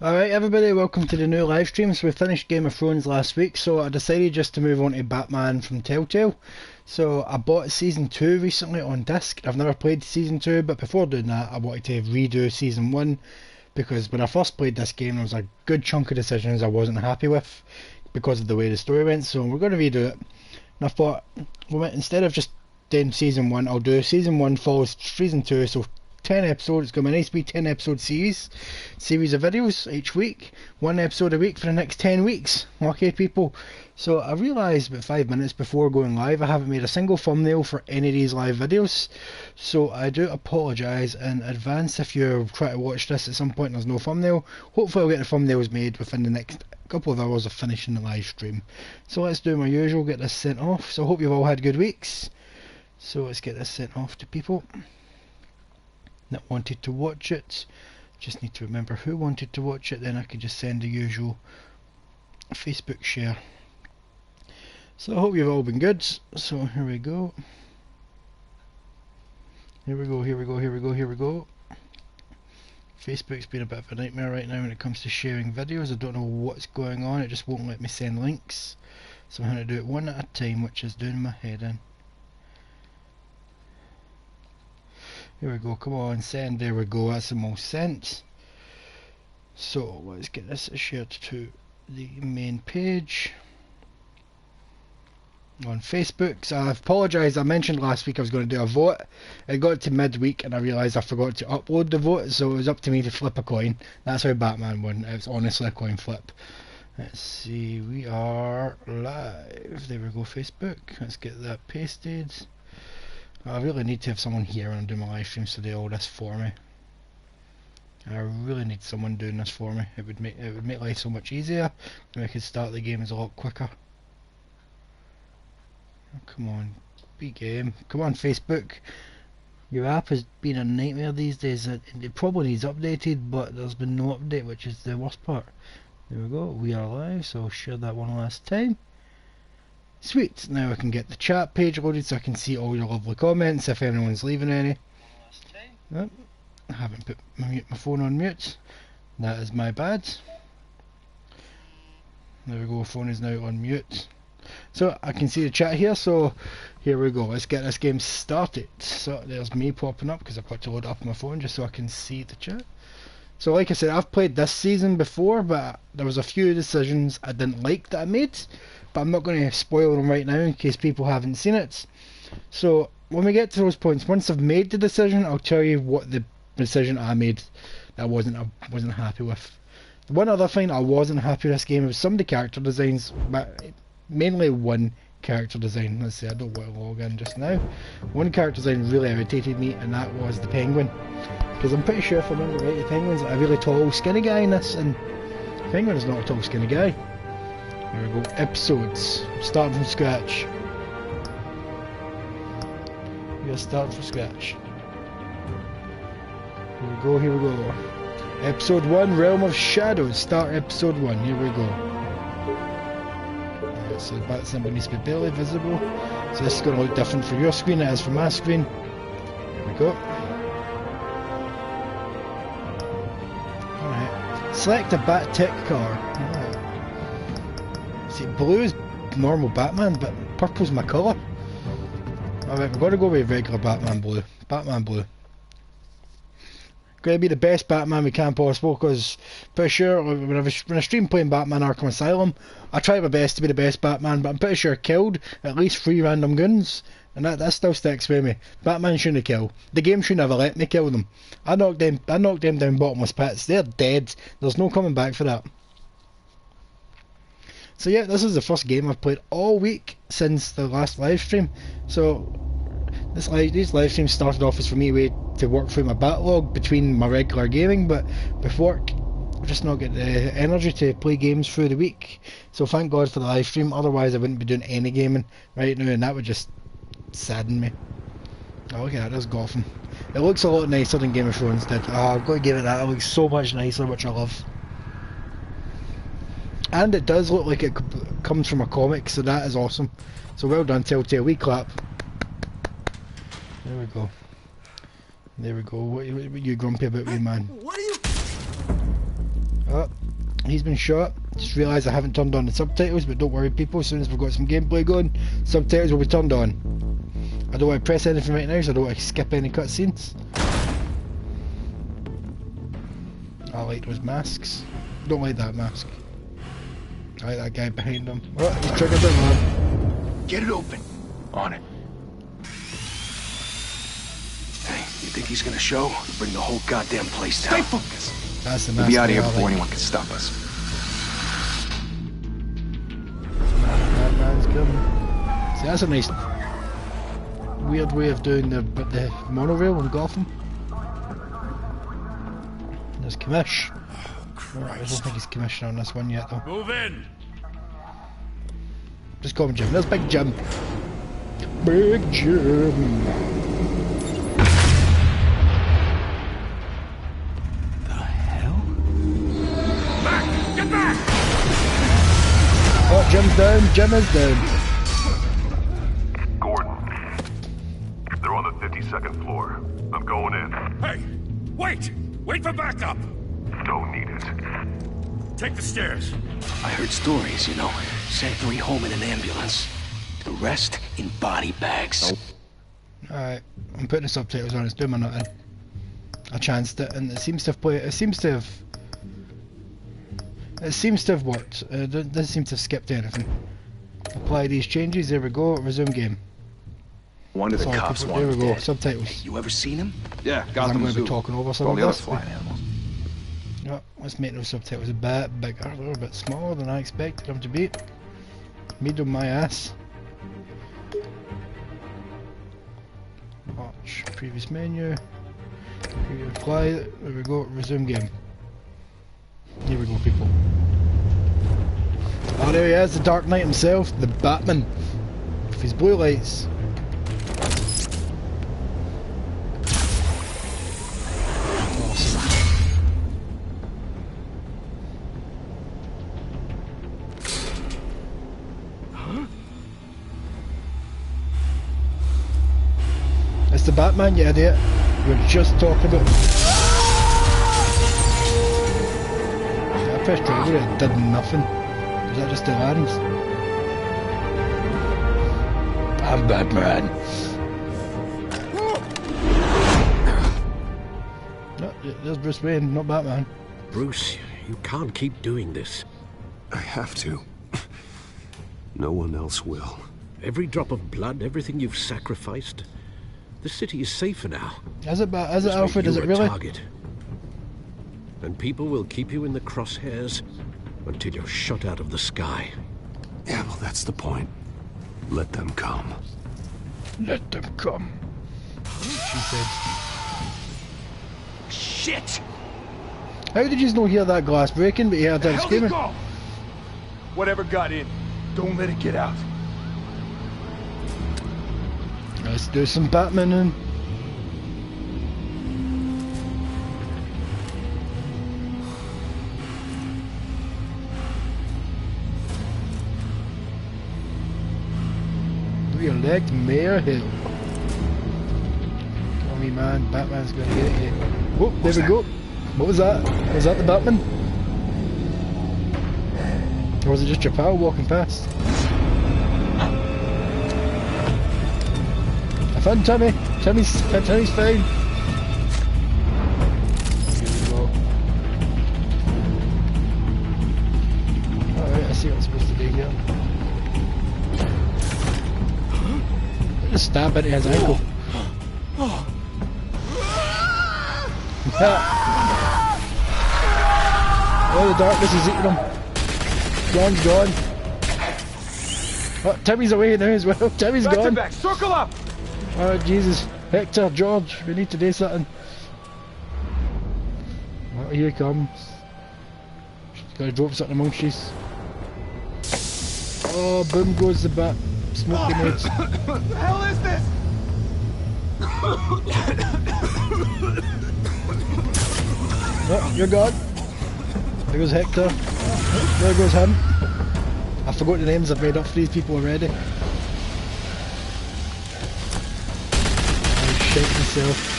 Alright everybody, welcome to the new live stream. So we finished Game of Thrones last week, so I decided just to move on to Batman from Telltale. So I bought Season 2 recently on disc. I've never played Season 2, but before doing that I wanted to redo Season 1, because when I first played this game there was a good chunk of decisions I wasn't happy with because of the way the story went, so we're going to redo it. And I thought, well, instead of just doing Season 1, I'll do Season 1 follows Season 2, so 10 episodes. It's going to be a nice wee 10 episode series of videos each week, one episode a week for the next 10 weeks. Okay people, so I realised about 5 minutes before going live I haven't made a single thumbnail for any of these live videos, so I do apologise in advance if you're trying to watch this at some point and there's no thumbnail. Hopefully I'll get the thumbnails made within the next couple of hours of finishing the live stream. So let's do my usual, get this sent off. So I hope you've all had good weeks. So let's get this sent off to people that wanted to watch it. Just need to remember who wanted to watch it, then I can just send the usual Facebook share. So I hope you've all been good. So here we go. Here we go. Facebook's been a bit of a nightmare right now when it comes to sharing videos. I don't know what's going on, it just won't let me send links. So I'm going to do it one at a time, which is doing my head in. Here we go, come on, send, there we go, that's them all sent. So let's get this shared to the main page on Facebook. So I apologise, I mentioned last week I was going to do a vote. It got to midweek and I realised I forgot to upload the vote, so it was up to me to flip a coin. That's how Batman won, it was honestly a coin flip. Let's see, we are live. There we go, Facebook, let's get that pasted. I really need to have someone here when I'm doing my live streams to do all this for me. I really need someone doing this for me. It would make life so much easier, and we could start the games a lot quicker. Oh, come on, be game. Come on, Facebook. Your app has been a nightmare these days. It probably needs updated, but there's been no update, which is the worst part. There we go. We are live, so I'll share that one last time. Sweet, now I can get the chat page loaded so I can see all your lovely comments if anyone's leaving any. Oh, I haven't put my phone on mute. That is my bad. There we go, phone is now on mute. So I can see the chat here, so here we go. Let's get this game started. So there's me popping up because I've got to load up my phone just so I can see the chat. So like I said, I've played this season before, but there was a few decisions I didn't like that I made. But I'm not going to spoil them right now in case people haven't seen it. So when we get to those points, once I've made the decision, I'll tell you what the decision I made that I wasn't happy with. One other thing I wasn't happy with this game was some of the character designs, but mainly one character design. Let's see, I don't want to log in just now. One character design really irritated me, and that was the Penguin. Because I'm pretty sure if I remember right, the Penguin's a really tall, skinny guy in this, and the Penguin is not a tall, skinny guy. There we go, episodes, starting from scratch. We are starting from scratch. Here we go. Episode 1, Realm of Shadows, start episode 1, here we go. Alright, so that symbol needs to be barely visible. So this is going to look different for your screen than it is for my screen. Here we go. Alright, select a bat tech car. See, blue is normal Batman, but purple's my colour. Alright, we're going to go with regular Batman blue. Batman blue. Going to be the best Batman we can possible, because pretty sure when I stream playing Batman Arkham Asylum, I try my best to be the best Batman, but I'm pretty sure I killed at least 3 random goons, and that still sticks with me. Batman shouldn't kill. The game should never let me kill them. I knocked them down bottomless pits. They're dead. There's no coming back for that. So yeah, this is the first game I've played all week since the last live stream. So these live streams started off as for me a way to work through my backlog between my regular gaming, but with work I've just not got the energy to play games through the week. So thank God for the live stream, otherwise I wouldn't be doing any gaming right now, and that would just sadden me. Oh, look at that, there's Gotham. It looks a lot nicer than Game of Thrones did. Oh, I've got to give it that, it looks so much nicer, which I love. And it does look like it comes from a comic, so that is awesome. So well done, Telltale. We clap. There we go. There we go. What are you grumpy about me, man? What are you? Oh, he's been shot. Just realised I haven't turned on the subtitles, but don't worry people, as soon as we've got some gameplay going, subtitles will be turned on. I don't want to press anything right now, so I don't want to skip any cutscenes. I like those masks. Don't like that mask. I like that guy behind him. Oh, he's triggered it, man. Get it open. On it. Hey, you think he's gonna show? Bring the whole goddamn place down. Stay focused. That's the mask. We'll be out of here before anyone can stop us. Batman's coming. See, that's a nice, weird way of doing the monorail in Gotham. There's Commish. I don't think he's commissioner on this one yet, though. Move in. Just call him Jim. There's Big Jim. Big Jim. The hell? Back! Get back! Oh, Jim's down. Jim is down. Gordon. They're on the 52nd floor. I'm going in. Hey! Wait! Wait for backup! Don't need it. Take the stairs. I heard stories, you know. Sent 3 home in an ambulance. The rest in body bags. Alright, I'm putting the subtitles on. It's doing my nothing. I chanced it, and it seems to have played. It seems to have worked. It doesn't seem to have skipped anything. Apply these changes. There we go. Resume game. One of the Sorry, cops people, there we wanted go. dead. Subtitles. You ever seen him? Yeah, I'm Gotham going to Zoo. be talking over some All of the other this. flying animals. No, let's make those subtitles a bit bigger. They're a bit smaller than I expected them to be. Made them my ass. Watch previous menu. Preview apply. There we go. Resume game. Here we go, people. Oh, there he is, the Dark Knight himself, the Batman, with his blue lights. Awesome. It's the Batman, you idiot. We were just talking about. I pressed trigger, it did nothing. Is that just the hands? I'm Batman. No, there's Bruce Wayne, not Batman. Bruce, you can't keep doing this. I have to. No one else will. Every drop of blood, everything you've sacrificed. The city is safer now. Is it, Alfred? Is it really? Target. And people will keep you in the crosshairs until you're shot out of the sky. Yeah, well, that's the point. Let them come. Let them come. She said. Shit! How did you not hear that glass breaking, but you heard them screaming? Whatever got in, don't let it get out. Let's do some Batman and. We elect Mayor Hill. Come on, me man, Batman's gonna get you. Oh, there we go. What was that? Was that the Batman? Or was it just your pal walking past? I found Timmy. Timmy's fine. Here we go. Alright, I see what I'm supposed to do here. Just stab into his ankle. Oh, the darkness is eating him. John's gone. Oh, Timmy's away now as well. Timmy's Back to gone. back, circle up! Oh, Jesus. Hector, George, we need to do something. Oh, here he comes. She's gotta drop something amongst us. Oh, boom goes the bat. Smoke grenades. What the hell is this? Oh, you're gone. There goes Hector. There goes him. I forgot the names I've made up for these people already. Oh, shit myself.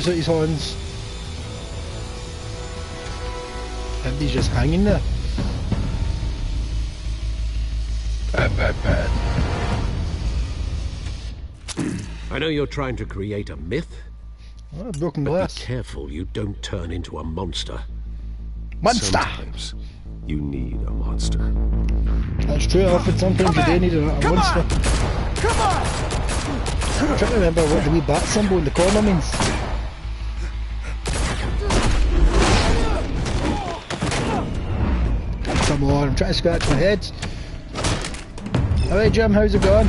That's out his horns. And he's just hanging there. I know you're trying to create a myth, Oh, broken but glass. be careful you don't turn into a monster. Monster! Sometimes you need a monster. That's true, often sometimes you do need a monster. Come on! I'm trying to remember what the wee bat symbol in the corner means. Come on, I'm trying to scratch my head. Alright Jim, how's it going?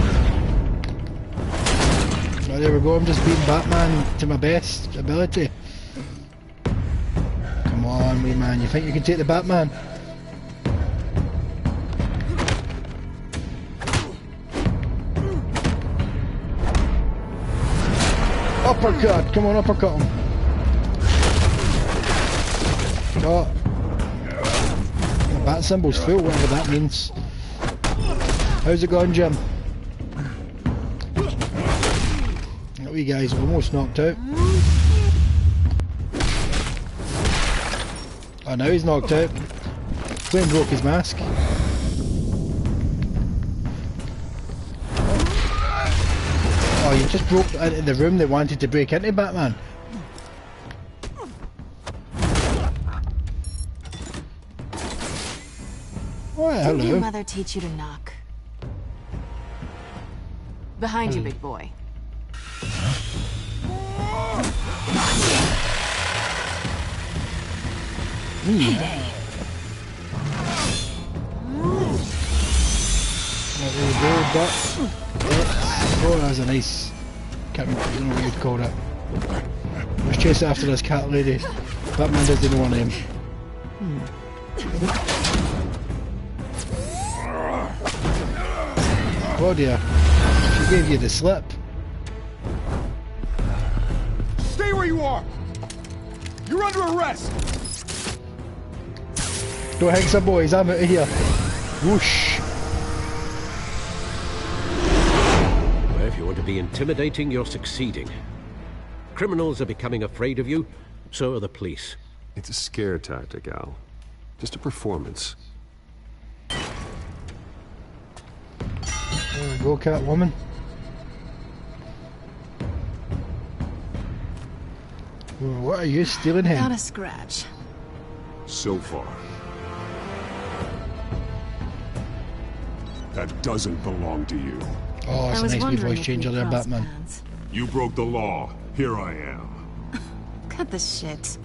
Oh, there we go, I'm just being Batman to my best ability. Come on, wee man, you think you can take the Batman? Uppercut! Come on, uppercut him! Oh. The bat symbol's full, whatever that means. How's it going, Jim? That wee guy's almost knocked out. Oh, now he's knocked out. Flame broke his mask. Oh, you just broke into the room they wanted to break into, Batman. Oh, Did your hello. mother teach you to knock? Behind you, big boy. There we go, duck. Oh, that was a nice... Can't remember, I don't know what you'd call that. Let's chase after this cat lady. Batman doesn't know her name. Oh dear. She gave you the slip. Stay where you are! You're under arrest! Don't hang some boys, I'm out of here. Whoosh. Well, if you want to be intimidating, you're succeeding. Criminals are becoming afraid of you, so are the police. It's a scare tactic, Al. Just a performance. There we go, Catwoman. Well, what are you stealing Not him? a scratch. So far. That doesn't belong to you. Oh, I that's a was nice wee wondering voice if changer we'd there, cross Batman. paths. You broke the law. Here I am. Cut the shit.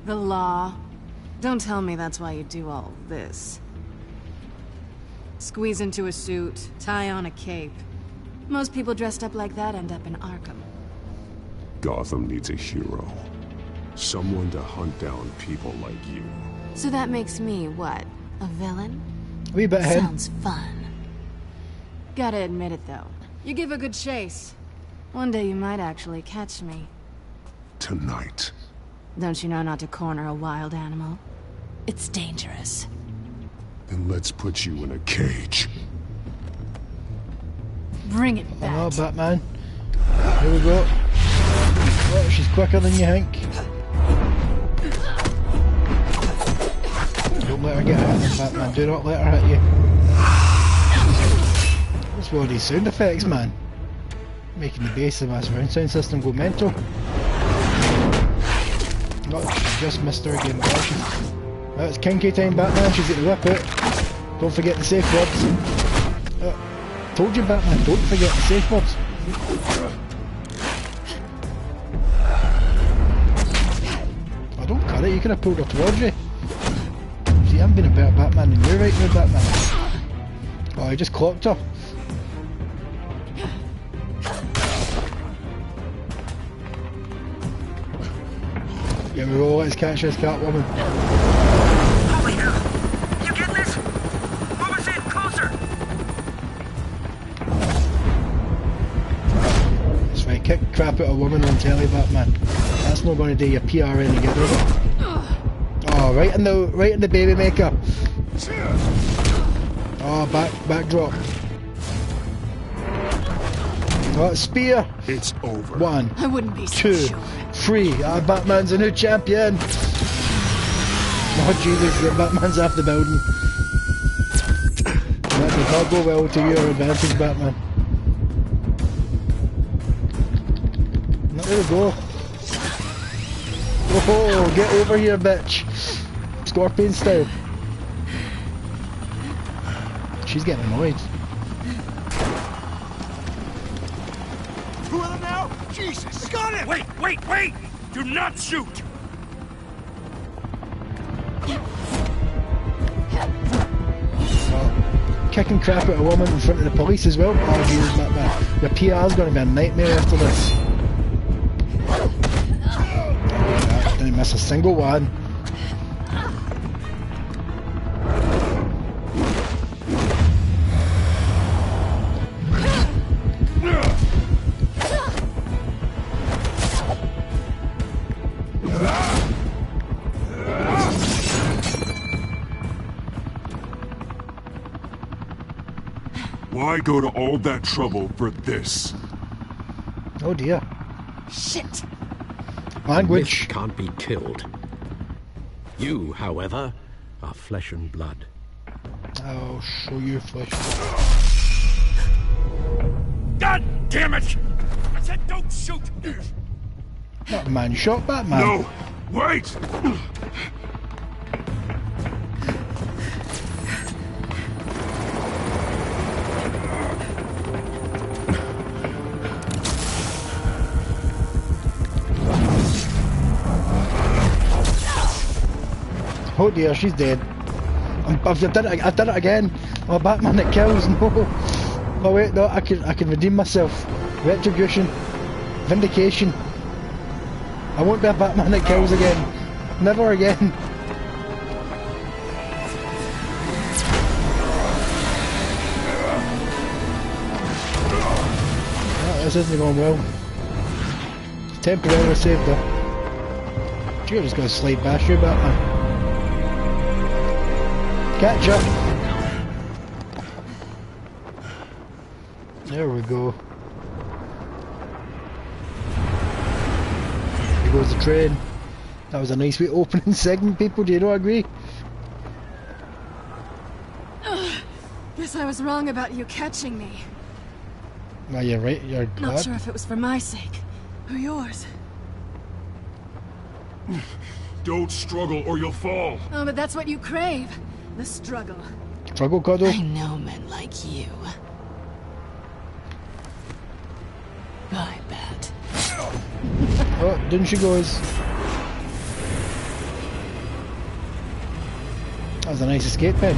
The law. Don't tell me that's why you do all this. Squeeze into a suit, tie on a cape. Most people dressed up like that end up in Arkham. Gotham needs a hero. Someone to hunt down people like you. So that makes me, what, a villain? A wee bit ahead. Sounds fun. Gotta admit it, though. You give a good chase. One day you might actually catch me. Tonight. Don't you know not to corner a wild animal? It's dangerous. Then let's put you in a cage. Bring it I know, back. Batman. Here we go. Oh, she's quicker than you think. Don't let her get hit, Batman. Do not let her hit you. What's with all these sound effects, man? Making the bass of my surround sound system go mental. Oh, she just missed her again. Oh, it's kinky time, Batman. She's got the whip out. Don't forget the safe words. Told you, Batman. Don't forget the safe words. Oh, don't cut it. You could have pulled her towards you. See, I'm being a better Batman than you right now, Batman. Oh, I just clocked her. Here we go, let's catch this Catwoman. Holy hell! You get this? Move us in closer! That's right, kick crap out of a woman on telly, Batman. That's not going to do your PR any good, is it? Oh, right in the baby maker. Oh, backdrop. Oh, spear. It's over. 1, I wouldn't be so 2, sure. 3. Batman's a new champion. Oh Jesus, the Batman's off the building. That did not go well to your advantage, Batman. There we go. Oh, get over here, bitch. Scorpion style. She's getting annoyed. Two of them now? Jesus! Got him! Wait! Do not shoot! Kicking crap at a woman in front of the police as well. Oh Jesus, Batman. Your PR's gonna be a nightmare after this. Didn't miss a single one. Why go to all that trouble for this? Oh dear. Shit! Language. Myth can't be killed. You, however, are flesh and blood. I'll show you flesh. God damn it! I said don't shoot! Batman shot Batman. No! Wait! Oh dear, she's dead. I've done it. I did it again. Oh, Batman that kills. No. Oh wait, no. I can redeem myself. Retribution, vindication. I won't be a Batman that kills again. Never again. Oh, this isn't going well. Temporarily saved her. You're just gonna slide past you, Batman. Catch up. There we go. Here goes the train. That was a nice wee opening segment, people. Do you not agree? Guess I was wrong about you catching me. No, you're right. You're Not glad. sure if it was for my sake or yours. Don't struggle or you'll fall. Oh, but that's what you crave. The struggle. Struggle, Cuddle. I know men like you. I bet. Oh, didn't she goes? That was a nice escape pen.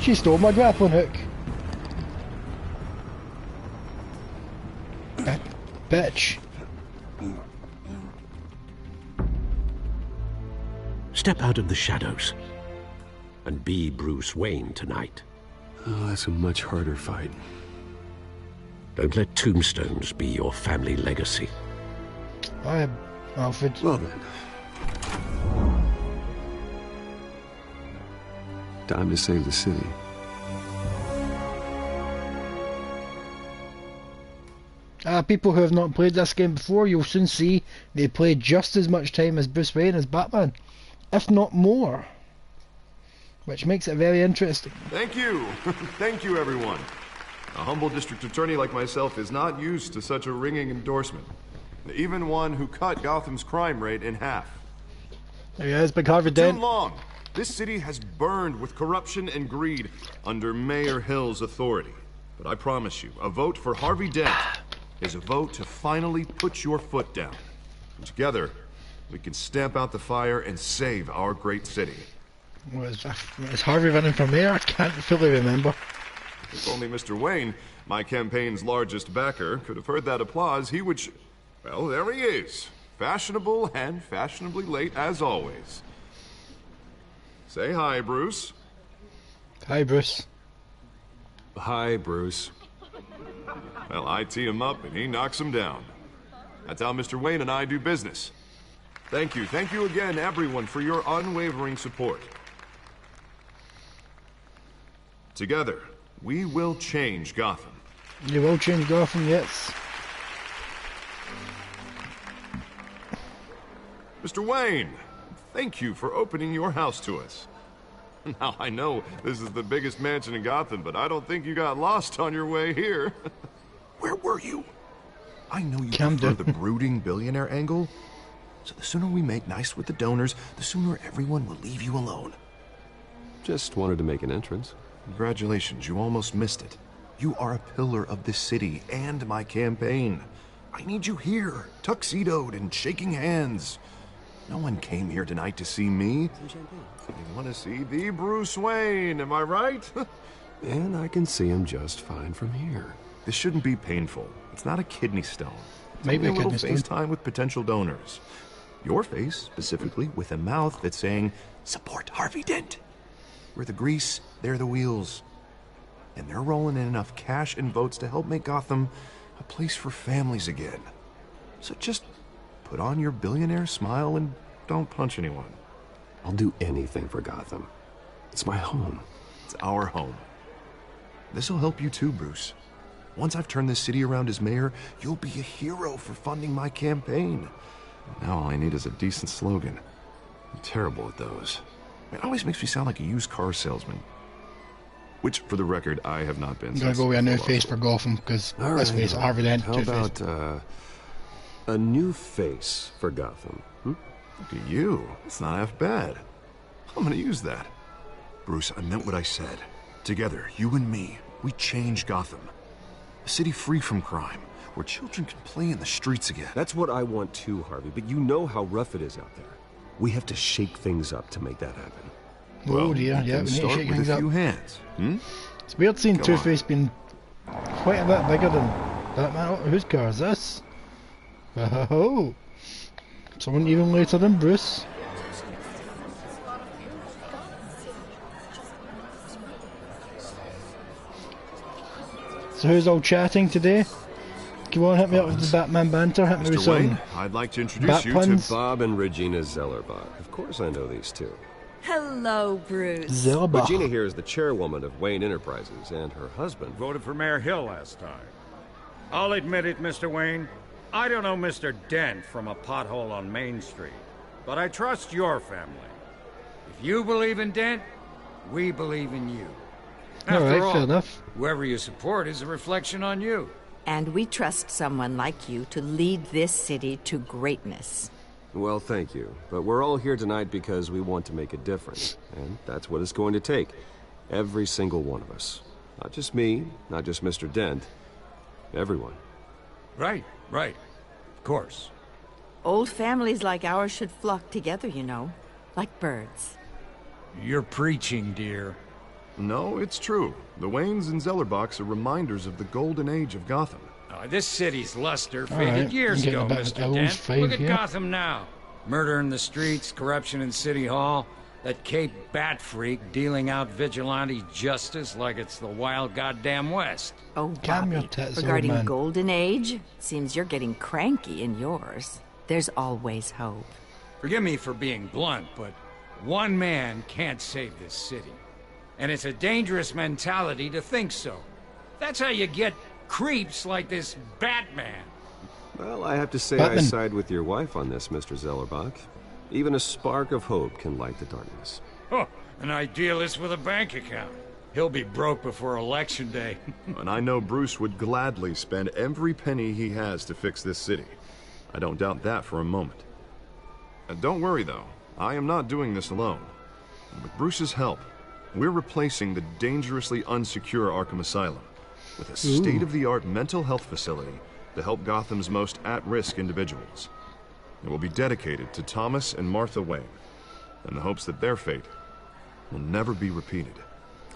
She stole my grappling hook. Bitch. Step out of the shadows and be Bruce Wayne tonight. Oh, that's a much harder fight. Don't let tombstones be your family legacy. Hi, Alfred. Well then. Time to save the city. People who have not played this game before, you'll soon see they play just as much time as Bruce Wayne as Batman, if not more. Which makes it very interesting. Thank you. Thank you, everyone. A humble district attorney like myself is not used to such a ringing endorsement. Even one who cut Gotham's crime rate in half. There he is, Big Harvey Too Dent. long. This city has burned with corruption and greed under Mayor Hill's authority. But I promise you, a vote for Harvey Dent is a vote to finally put your foot down. And together, we can stamp out the fire and save our great city. Was Harvey running for mayor? I can't fully remember. If only Mr. Wayne, my campaign's largest backer, could have heard that applause, he would well, there he is. Fashionable and fashionably late as always. Say hi, Bruce. Hi, Bruce. Hi, Bruce. Well, I tee him up and he knocks him down. That's how Mr. Wayne and I do business. Thank you again, everyone, for your unwavering support. Together, we will change Gotham. You will change Gotham, yes. Mr. Wayne, thank you for opening your house to us. Now, I know this is the biggest mansion in Gotham, but I don't think you got lost on your way here. Where were you? I know you prefer the brooding billionaire angle, so the sooner we make nice with the donors, the sooner everyone will leave you alone. Just wanted to make an entrance. Congratulations, you almost missed it. You are a pillar of this city and my campaign. I need you here, tuxedoed and shaking hands. No one came here tonight to see me. They want to see the Bruce Wayne, am I right? And I can see him just fine from here. This shouldn't be painful. It's not a kidney stone. It's Maybe only a little kidney stone. FaceTime with potential donors. Your face, specifically, with a mouth that's saying, support Harvey Dent. We're the grease, they're the wheels. And they're rolling in enough cash and votes to help make Gotham a place for families again. So just put on your billionaire smile and don't punch anyone. I'll do anything for Gotham. It's my home. It's our home. This'll help you too, Bruce. Once I've turned this city around as mayor, you'll be a hero for funding my campaign. Now all I need is a decent slogan. I'm terrible at those. It always makes me sound like a used car salesman. Which, for the record, I have not been. I'm gonna go with a new face for Gotham, because let's face it, Harvey Dent, How Two-Face. about a new face for Gotham? Look at you. It's not half bad. I'm gonna use that. Bruce, I meant what I said. Together, you and me, we change Gotham. A city free from crime, where children can play in the streets again. That's what I want too, Harvey, but you know how rough it is out there. We have to shake things up to make that happen. Oh dear, yeah, we need to start shake with things a up. few hands. It's weird seeing Come Two-Face being quite a bit bigger than Batman. Oh, whose car is this? Oh, someone even later than Bruce. So who's all chatting today? Come on, hit me up with the Batman banter. Hit me with Mr. some Wayne, I'd like to introduce bat you puns. to Bob and Regina Zellerbach. Of course I know these two. Hello, Bruce. Zellerbach. Regina here is the chairwoman of Wayne Enterprises, and her husband... Voted for Mayor Hill last time. I'll admit it, Mr. Wayne. I don't know Mr. Dent from a pothole on Main Street, but I trust your family. If you believe in Dent, we believe in you. After Alright, fair enough. whoever you support is a reflection on you. And we trust someone like you to lead this city to greatness. Well, thank you. But we're all here tonight because we want to make a difference. And that's what it's going to take. Every single one of us. Not just me, not just Mr. Dent. Everyone. Right. Of course. Old families like ours should flock together, you know. Like birds. You're preaching, dear. No, it's true. The Waynes and Zellerbachs are reminders of the golden age of Gotham. This city's luster All faded right, years I'm ago, getting a bit Mr. of Dent. Elves fade Look at here. Gotham now. Murder in the streets, corruption in City Hall, that Cape Bat freak dealing out vigilante justice like it's the wild goddamn West. Oh, Calm your Bobby, tits, old regarding man. Golden Age, seems you're getting cranky in yours. There's always hope. Forgive me for being blunt, but one man can't save this city. And it's a dangerous mentality to think so. That's how you get creeps like this Batman. Well, I have to say Batman. I side with your wife on this, Mr. Zellerbach. Even a spark of hope can light the darkness. Oh, an idealist with a bank account. He'll be broke before Election Day. And I know Bruce would gladly spend every penny he has to fix this city. I don't doubt that for a moment. And don't worry, though. I am not doing this alone. With Bruce's help, we're replacing the dangerously unsecure Arkham Asylum with a state-of-the-art mental health facility to help Gotham's most at-risk individuals. It will be dedicated to Thomas and Martha Wayne, in the hopes that their fate will never be repeated.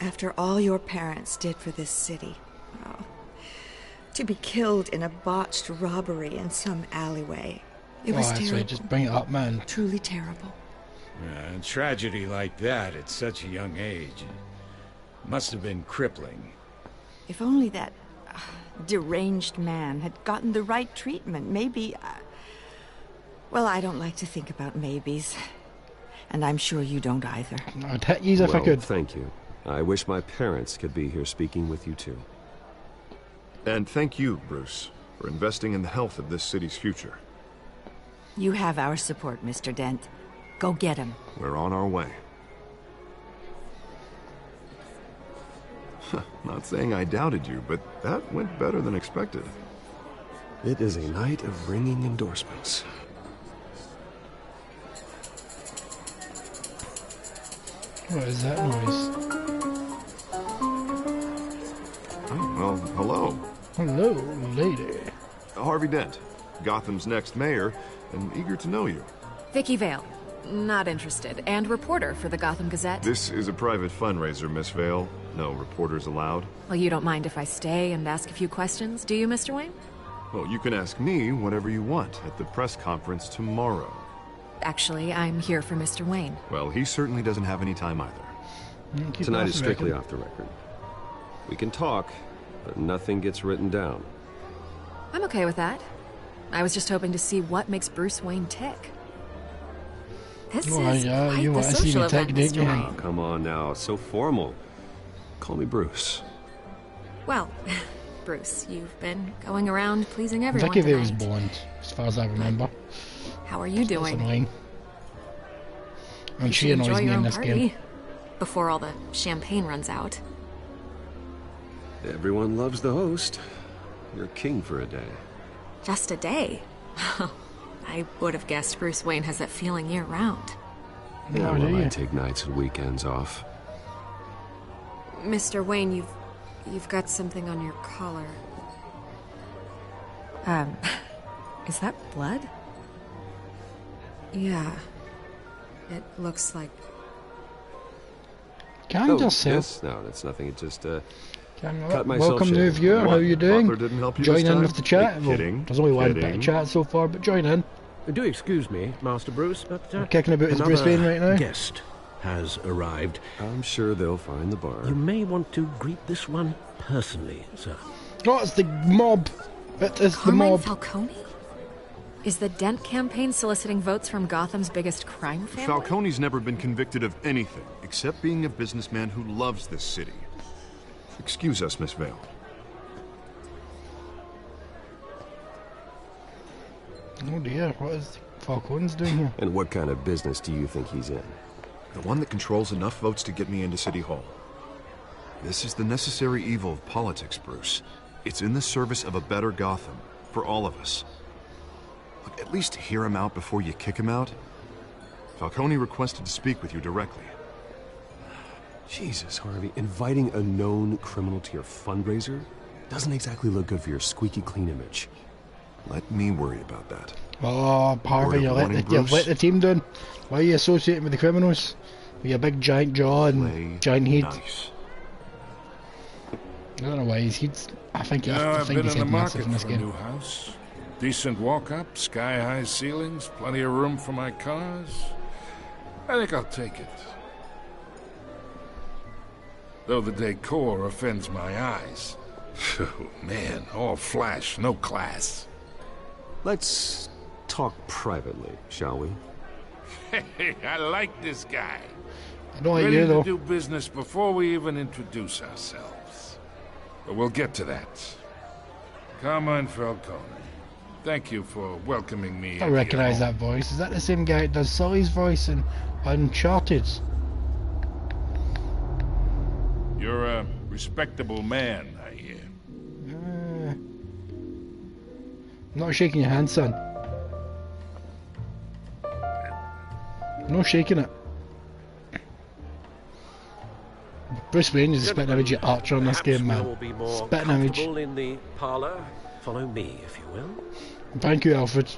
After all your parents did for this city, oh, to be killed in a botched robbery in some alleyway, it was that's terrible. right, just bring it up, man. Truly terrible. A tragedy like that at such a young age must have been crippling. If only that deranged man had gotten the right treatment, maybe... well, I don't like to think about maybes. And I'm sure you don't either. I'd hit yous if I Well, could. thank you. I wish my parents could be here speaking with you too. And thank you, Bruce, for investing in the health of this city's future. You have our support, Mr. Dent. Go get him. We're on our way. Not saying I doubted you, but that went better than expected. It is a night of ringing endorsements. What is that noise? Oh, well, hello. Hello, lady. Harvey Dent, Gotham's next mayor, and eager to know you. Vicky Vale. Not interested. And reporter for the Gotham Gazette. This is a private fundraiser, Miss Vale. No reporters allowed. Well, you don't mind if I stay and ask a few questions, do you, Mr. Wayne? Well, you can ask me whatever you want at the press conference tomorrow. Actually, I'm here for Mr. Wayne. Well, he certainly doesn't have any time either. Tonight is strictly off the record. We can talk, but nothing gets written down. I'm okay with that. I was just hoping to see what makes Bruce Wayne tick. This is quite the social event, Mr. Wayne. Oh, come on now, so formal. Call me Bruce. Well, Bruce, you've been going around pleasing everyone Vicky Vale was tonight. blonde, as far as I remember. How are you doing? That's annoying. And You she should annoys enjoy me your in own this party game. before all the champagne runs out. Everyone loves the host. You're king for a day. Just a day? I would have guessed Bruce Wayne has that feeling year-round. Yeah, well, I take nights and weekends off. Mr. Wayne, you've got something on your collar. Is that blood? Yeah. It looks like... Calm yourself. Yes, no, that's nothing. It just, cut myself Welcome short. new viewer, how you doing? Butler didn't help you Join this in time? with the chat. Hey, kidding, Well, there's only one bit kidding. of chat so far, but join in. Do excuse me, Master Bruce, but I'm kicking about as Bruce Wayne right now. Guest has arrived. I'm sure they'll find the bar. You may want to greet this one personally, sir. Oh, it's the mob. It is the Carmine mob. Falcone? Is the Dent campaign soliciting votes from Gotham's biggest crime family? Falcone's never been convicted of anything, except being a businessman who loves this city. Excuse us, Miss Vale. Oh dear, what is Falcone's doing here? And what kind of business do you think he's in? The one that controls enough votes to get me into City Hall. This is the necessary evil of politics, Bruce. It's in the service of a better Gotham, for all of us. Look, at least hear him out before you kick him out. Falcone requested to speak with you directly. Jesus, Harvey, inviting a known criminal to your fundraiser doesn't exactly look good for your squeaky clean image. Let me worry about that. Oh, Harvey, Word you've of warning, let Bruce? the team down. Why are you associating with the criminals? With your big giant jaw and giant head. Nice. I don't know why he's I think You know, I I've think been he's in the head massive market in this for a game. new house. Decent walk-up, sky-high ceilings, plenty of room for my cars. I think I'll take it. Though the decor offends my eyes. Oh, man, all flash, no class. Let's talk privately, shall we? Hey, I like this guy. I don't like Ready you though. to do business before we even introduce ourselves. But we'll get to that. Carmine Falcone, thank you for welcoming me. I recognise that voice. Is that the same guy that does Sully's voice in Uncharted? You're a respectable man, I hear. I'm not shaking your hand, son. No shaking it. Bruce Wayne is a spitting image of Archer in this game, Perhaps man. we will be more Spitting image. comfortable in the parlour. Follow me, if you will. Thank you, Alfred.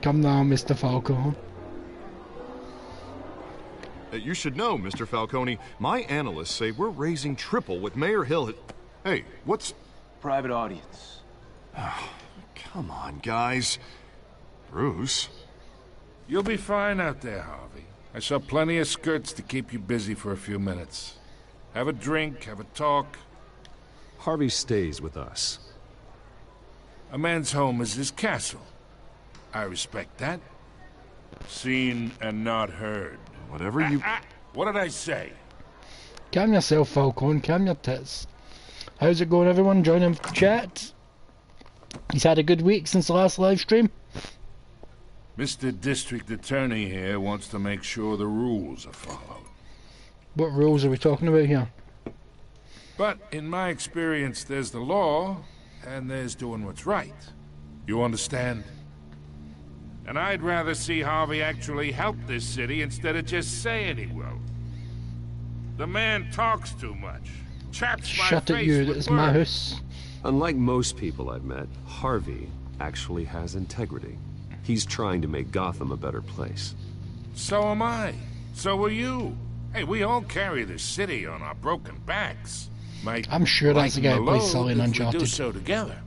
Come now, Mr. Falcone. You should know, Mr. Falcone, my analysts say we're raising triple with Mayor Hill. Hey, what's... Private audience. Come on, guys. Bruce? You'll be fine out there, Harvey. I saw plenty of skirts to keep you busy for a few minutes. Have a drink, have a talk. Harvey stays with us. A man's home is his castle. I respect that. Seen and not heard. Whatever you... What did I say? Calm yourself, Falcone. Calm your tits. How's it going, everyone? Join in for the chat. He's had a good week since the last live stream. Mr. District Attorney here wants to make sure the rules are followed. What rules are we talking about here? But in my experience, there's the law, and there's doing what's right. You understand? And I'd rather see Harvey actually help this city instead of just saying he will. The man talks too much. Chaps my Shut it, face you. with This is my words. house. Unlike most people I've met, Harvey actually has integrity. He's trying to make Gotham a better place. So am I. So are you. Hey, we all carry this city on our broken backs. I'm sure that's the guy who plays Sully in Uncharted. We do so together.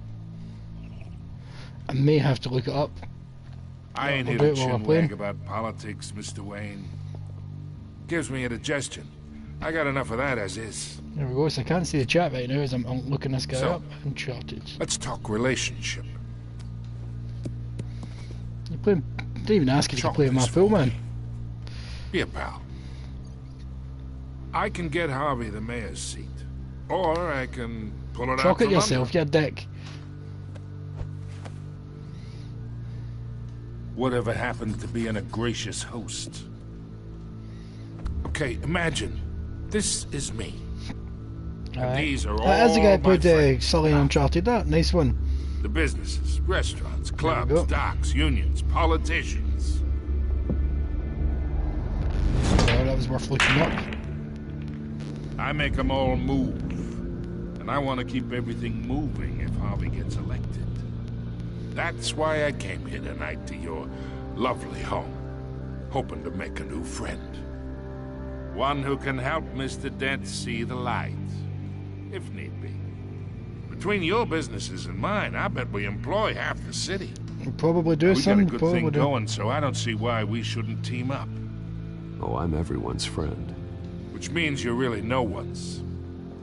I may have to look it up. I ain't here to chinwag about politics, Mr. Wayne. Gives me indigestion. I got enough of that as is. There we go, so I can't see the chat right now as I'm looking this guy up. Uncharted. Let's talk relationship. You play, didn't even ask if you could play with my pool, man. Be a pal. I can get Harvey the mayor's seat. Or I can pull it Talk out it yourself, you dick. Whatever happened to being a gracious host? Okay, imagine. This is me. And these are all As the guy my played Sully in Uncharted, that nice one. The businesses, restaurants, clubs, docks, unions, politicians. Oh, that was worth looking up. I make them all move. And I want to keep everything moving if Harvey gets elected. That's why I came here tonight to your lovely home, hoping to make a new friend. One who can help Mr. Dent see the light, if need be. Between your businesses and mine, I bet we employ half the city. We'll probably do We got a something. good thing going, so I don't see why we shouldn't team up. Oh, I'm everyone's friend. Which means you're really no one's.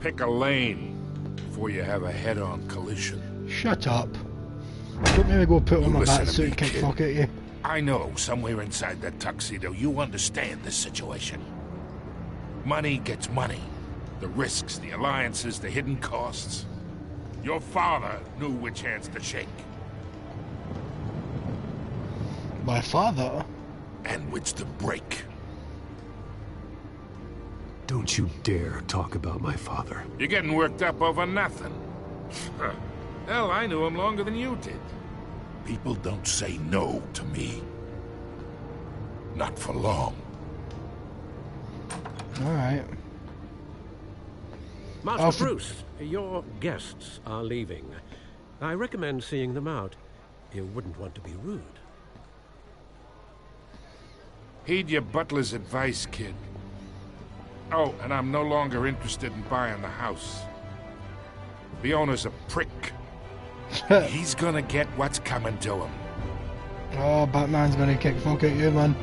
Pick a lane before you have a head-on collision. Shut up. Don't make me go put on my Listen bat to suit me, and kick kid. fuck at you. I know, somewhere inside that tuxedo, you understand this situation. Money gets money. The risks, the alliances, the hidden costs. Your father knew which hands to shake. My father? And which to break. Don't you dare talk about my father. You're getting worked up over nothing. Hell, I knew him longer than you did. People don't say no to me. Not for long. Alright. Master Bruce, your guests are leaving. I recommend seeing them out. You wouldn't want to be rude. Heed your butler's advice, kid. Oh, and I'm no longer interested in buying the house. The owner's a prick. He's gonna get what's coming to him. Oh, Batman's gonna kick fuck at you, man.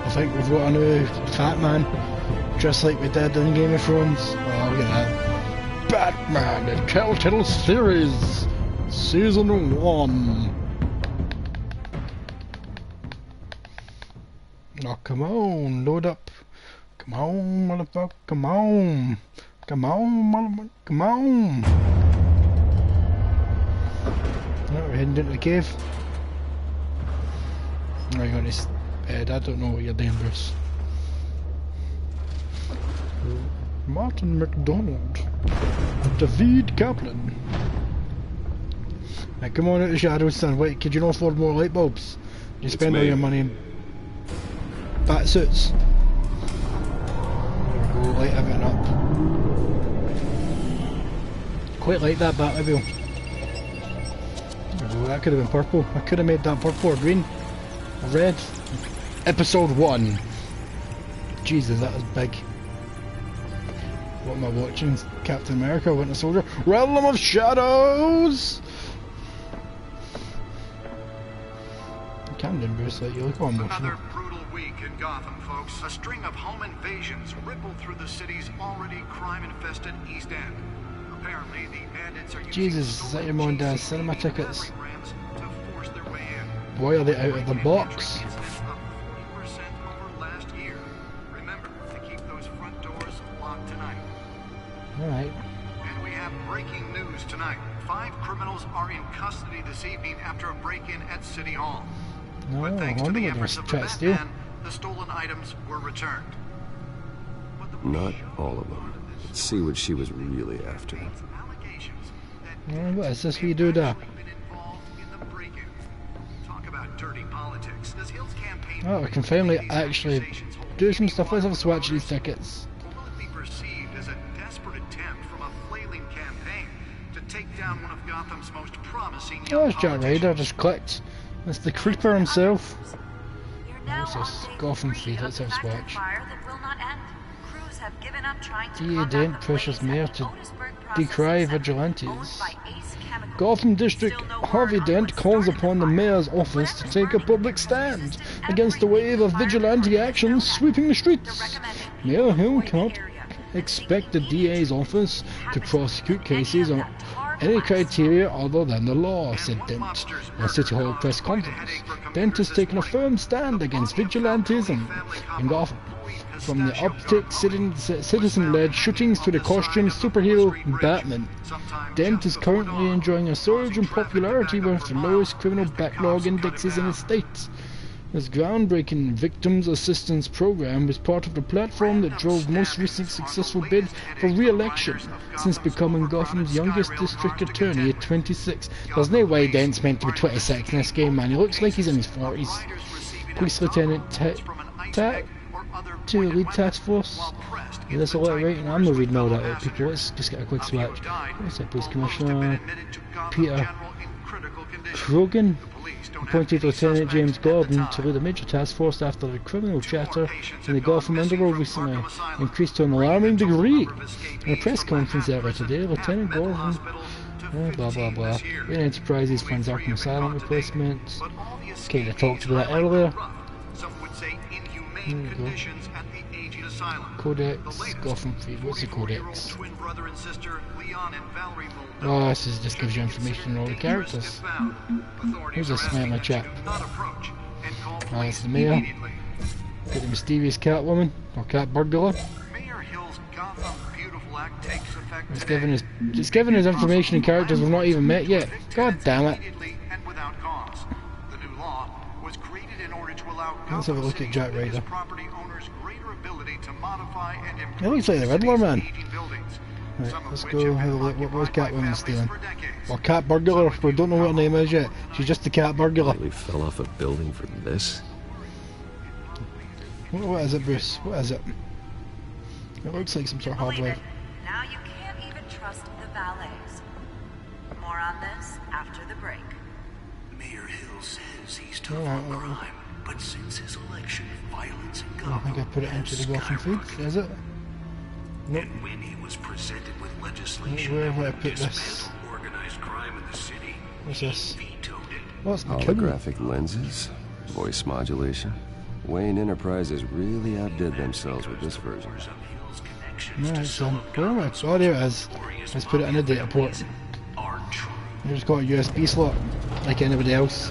I think we've got a new fat man, just like we did in Game of Thrones. Oh, look at that. Batman, the Telltales series, Season 1. Oh, come on, load up. Come on, motherfucker, come on. Come on, motherfucker, come on. Right, we're heading into the cave. Right, on this bed, I don't know what you're doing, Bruce. Martin McDonald. David Kaplan. Now come on out of the shadows, son. Wait, could you not afford more light bulbs? You spend all your money in bat suits. There we go, light everything up. Quite like that Batmobile. There we go, that could have been purple. I could have made that purple or green. Or red. Episode 1. Jesus, that was big. What am I watching? Captain America, Winter Soldier, Realm of Shadows! Camden, Bruce, like you look on Another brutal week in Gotham, folks. A string of home invasions rippled through the city's already crime-infested East End. Apparently, the bandits are using Jesus, is that your mom and dad's cinema tickets? rams to force their way in. Why are they out of the box? Up 40% over last year. Remember to keep those front doors locked tonight. Alright. And we have breaking news tonight. 5 criminals are in custody this evening after a break-in at City Hall. No, But thanks I to wonder the what efforts they're of the trying to steal. Batman, the stolen items were returned. Not all of them. Let's see what she was really after. What is this we do there? Oh, we can finally actually do some stuff. Let's have swatch these tickets. Be perceived as a desperate attempt from a flailing campaign to take down one of Gotham's most promising young Oh, it's Jack Ryder, just clicked. That's the creeper himself. What's this? Gotham Feed, let's have swatch. D.A. Dent pressures Mayor to decry vigilantes. Gotham District Harvey Dent calls upon the Mayor's office to take a public stand against the wave of vigilante actions sweeping the streets. Mayor Hill cannot expect the DA's office to prosecute cases on any criteria other than the law, said Dent in a City Hall press conference. Dent has taken a firm stand against vigilantism in Gotham. From the uptick citizen-led shootings to the costume superhero Batman, Dent is currently enjoying a surge in popularity with the lowest criminal backlog indexes in the state. His groundbreaking Victims Assistance Program was part of the platform that drove most recent successful bid for re-election since becoming Gotham's youngest district attorney at 26. There's no way Dent's meant to be 26 in this game, man. He looks like he's in his 40s. Police Lieutenant to lead task force. Yeah, that's a lot, right? And I'm not reading all that out, people. Let's just get a quick swatch. What's that, Police Commissioner Peter Krogan appointed Lieutenant James Gordon to lead a major task force after the criminal chatter in the Gotham underworld recently increased to an alarming degree. In a press conference earlier today, Lieutenant Gordon blah blah blah. Wayne Enterprises funds Arkham Asylum replacements. Okay, I talked about that earlier. There we go. Codex, Gotham Feed. What's the Codex? Oh, this is, just gives you information on all the characters. Who's this smelly chap? Oh, it's the mayor. Got the mysterious Catwoman, or Cat Burglar. It's giving us information and characters we've not even met yet. God damn it. Let's have a look at Jack Ryder. He looks like the Riddler, man. Right, let's go have a look. What was Catwoman stealing? Or Cat Burglar, we don't know what her name is yet. She's just the Cat Burglar. Really fell off a building for this? What is it, Bruce? What is it? It looks like some sort of hardware. Now you can't even trust the valets. More on this after the break. Mayor Hill says he's tough on crime, but since his election, violence in Gotham I think I put it into the Gotham Feed, is it? Nope. And when he was presented with legislation Where that have I would put this? dismantle organized crime in the city, What's this? he vetoed it. What's the Holographic lenses, voice modulation. Wayne Enterprises really outdid themselves with this version. Right, so where am I? Oh, there it is. Let's put it in a data port. You just got a USB slot, like anybody else.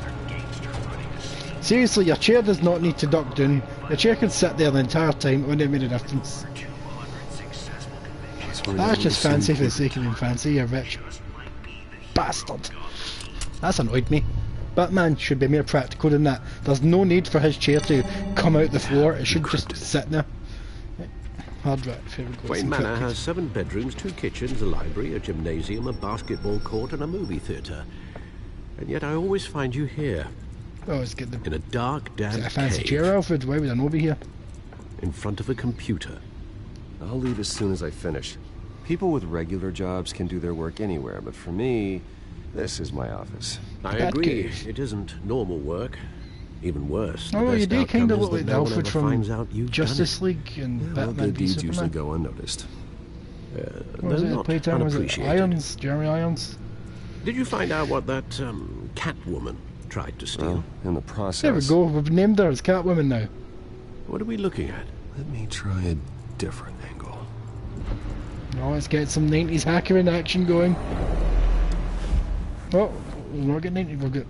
Seriously, your chair does not need to duck down. Your chair could sit there the entire time, it wouldn't have made a difference. That's just fancy for the sake of being fancy, you rich bastard. That's annoyed me. Batman should be more practical than that. There's no need for his chair to come out the floor, it should just sit there. Hard drive, here we go. Wayne Manor has 7 bedrooms, 2 kitchens, a library, a gymnasium, a basketball court and a movie theatre. And yet I always find you here. Oh, let's get the... In a dark, damp a fancy cave. chair, Alfred? Why would I not be here? In front of a computer. I'll leave as soon as I finish. People with regular jobs can do their work anywhere, but for me, this is my office. I agree. It isn't normal work. Even worse. Oh, you do kind of look like the Alfred from Justice Justice League and Batman Good v deeds Superman. usually go unnoticed. What was it at playtime? Was it Irons? Jeremy Irons? Did you find out what that Catwoman tried to steal? Well, in the process. There we go, we've named her as Catwoman now. What are we looking at? Let me try a different angle. Oh, let's get some 90s hackering action going. Oh, we've not got 90s, we've got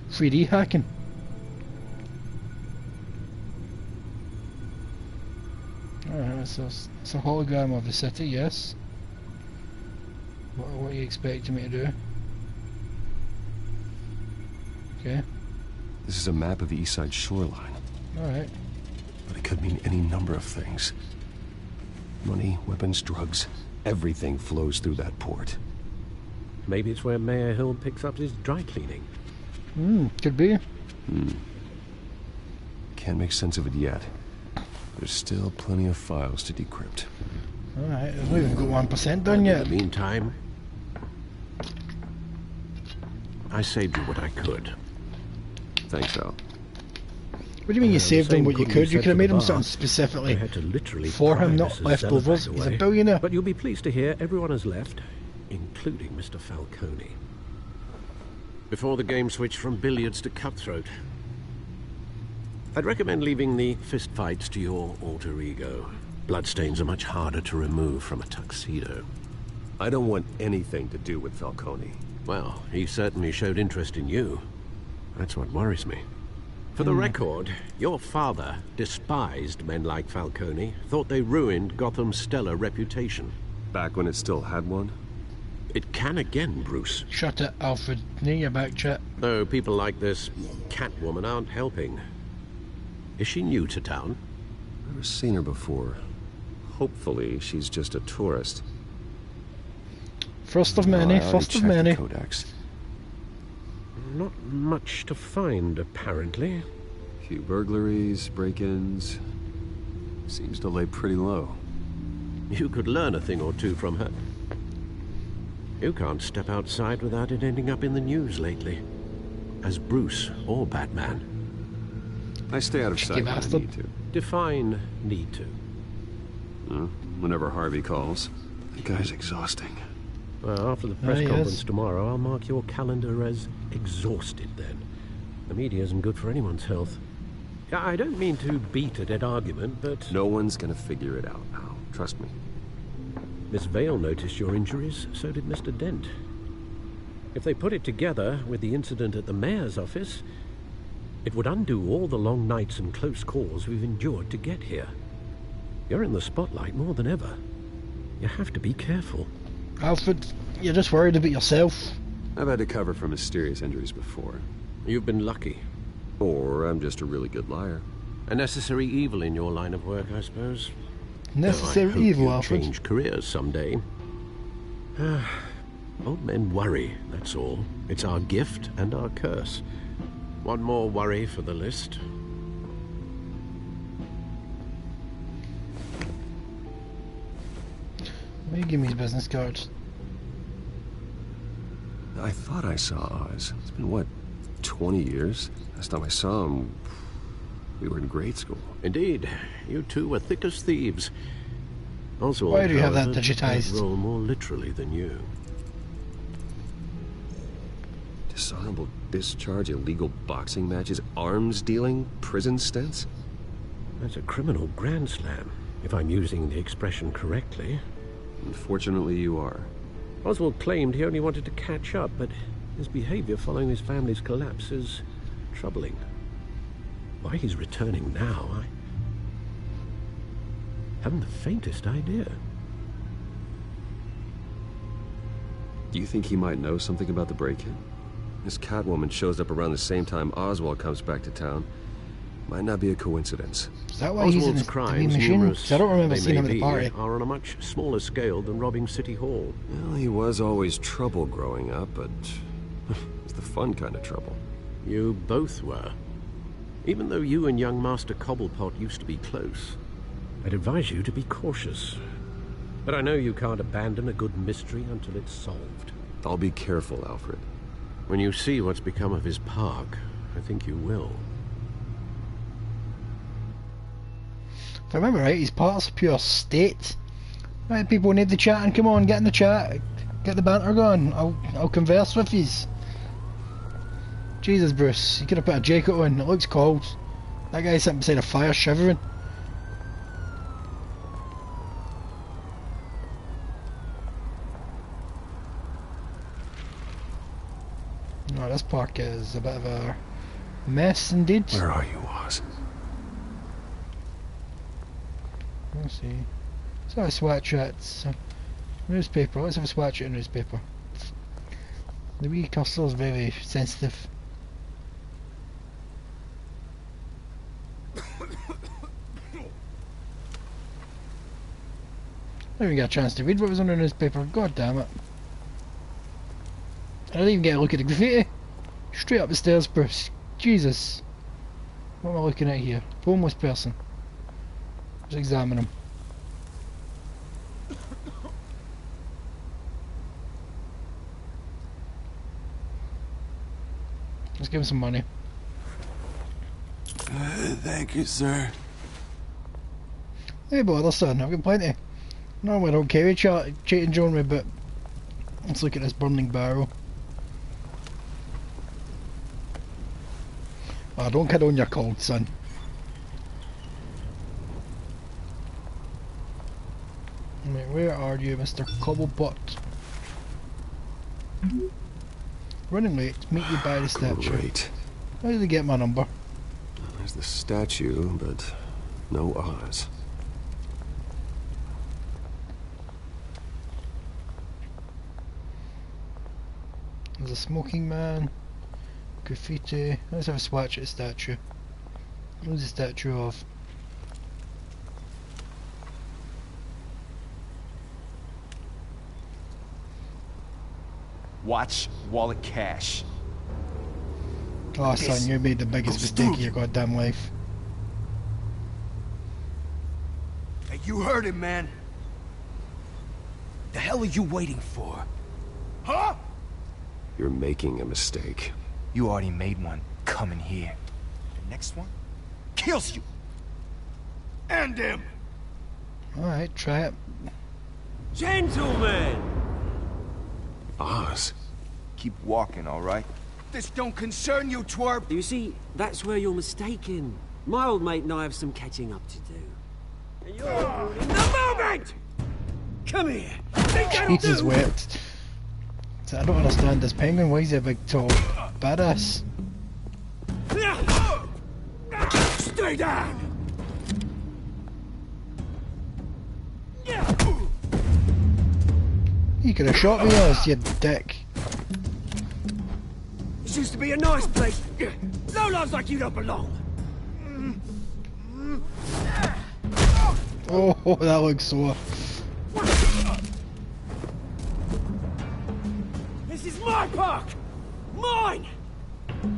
3D hacking. Alright, so it's a hologram of the city, yes. What are you expecting me to do? Okay. This is a map of the east side shoreline. Alright. But it could mean any number of things. Money, weapons, drugs, everything flows through that port. Maybe it's where Mayor Hill picks up his dry cleaning. Could be. Can't make sense of it yet. There's still plenty of files to decrypt. Alright, we've even got 1% done yet. In the meantime, I saved you what I could. Thanks, Al. What do you mean you saved him what you could? You could have made him something specifically had to literally for him, not leftovers. He's a billionaire. But you'll be pleased to hear everyone has left, including Mr. Falcone. Before the game switched from billiards to cutthroat. I'd recommend leaving the fistfights to your alter ego. Bloodstains are much harder to remove from a tuxedo. I don't want anything to do with Falcone. Well, he certainly showed interest in you. That's what worries me. For the record, your father despised men like Falcone, thought they ruined Gotham's stellar reputation. Back when it still had one? It can again, Bruce. Shut it, Alfred. Knee your back, chat. Though people like this Catwoman aren't helping. Is she new to town? Never seen her before. Hopefully, she's just a tourist. First of many, first of many. Codex. Not much to find, apparently. Few burglaries, break-ins. Seems to lay pretty low. You could learn a thing or two from her. You can't step outside without it ending up in the news lately. As Bruce or Batman. I stay out of sight when I need to. Define need to. Whenever Harvey calls. The guy's exhausting. Well, after the press conference tomorrow, I'll mark your calendar as exhausted then. The media isn't good for anyone's health. I don't mean to beat a dead argument, but... No one's gonna figure it out now. Trust me. Miss Vale noticed your injuries, so did Mr. Dent. If they put it together with the incident at the mayor's office, it would undo all the long nights and close calls we've endured to get here. You're in the spotlight more than ever. You have to be careful. Alfred, you're just worried about yourself. I've had to cover for mysterious injuries before. You've been lucky. Or I'm just a really good liar. A necessary evil in your line of work, I suppose. Necessary evil, Alfred. Change careers someday. Old men worry, that's all. It's our gift and our curse. One more worry for the list. Will you give me his business cards? I thought I saw Oz. It's been, what, 20 years? Last time I saw him, we were in grade school. Indeed. You two were thick as thieves. Oswald, why do you have that however, digitized? Roll more literally than you. Dishonorable discharge, illegal boxing matches, arms dealing, prison stints? That's a criminal grand slam, if I'm using the expression correctly. Unfortunately, you are. Oswald claimed he only wanted to catch up, but his behavior following his family's collapse is troubling. Why he's returning now, I haven't the faintest idea. Do you think he might know something about the break-in? This Catwoman shows up around the same time Oswald comes back to town. Might not be a coincidence. Is that why he's in the crimes, machine? numerous I don't remember they seeing him at may the party. be, are on a much smaller scale than robbing City Hall. Well, he was always trouble growing up, but it's the fun kind of trouble. You both were. Even though you and young Master Cobblepot used to be close, I'd advise you to be cautious. But I know you can't abandon a good mystery until it's solved. I'll be careful, Alfred. When you see what's become of his park, I think you will. If I remember right, his park's a pure state. Right, people need the chat, and come on, get in the chat, get the banter going. I'll converse with yous. Jesus, Bruce, you could have put a jacket on. It looks cold. That guy's sitting beside a fire, shivering. No, this park is a bit of a mess indeed. Where are you, Oz? Let's see. So I sweatshirts. Newspaper, let's have a swatch at a newspaper. The wee cursor is very sensitive. I didn't even get a chance to read what was on the newspaper, god damn it. I didn't even get a look at the graffiti. Straight up the stairs, Bruce. Jesus. What am I looking at here? Homeless person. Let's examine him. Let's give him some money. Thank you, sir. Hey bother son, I've got plenty. Normally I don't carry cheating John me, but let's look at this burning barrel. Oh, don't kid on your cold, son. Right, where are you, Mr. Cobblepot? Running late, meet you by the statue. Great. How did they get my number? There's the statue, but no Oz. There's a smoking man, graffiti. Let's have a swatch at the statue. Who's the statue of? Watch, wallet, cash. Oh son, you made the biggest mistake of your goddamn life. Hey, you heard him, man. The hell are you waiting for? Huh? You're making a mistake. You already made one coming here. The next one kills you. And him. Alright, try it. Gentlemen! Oz. Keep walking, all right? This don't concern you, twerp. You see, that's where you're mistaken. My old mate and I have some catching up to do. And you're ruining the moment! Come here. Jesus wept. So I don't understand this penguin. Why is he a big tall badass? Stay down! You could have shot me, Oz, you dick. This used to be a nice place. Lowlifes like you don't belong. Oh, that looks sore. This is my park! Mine!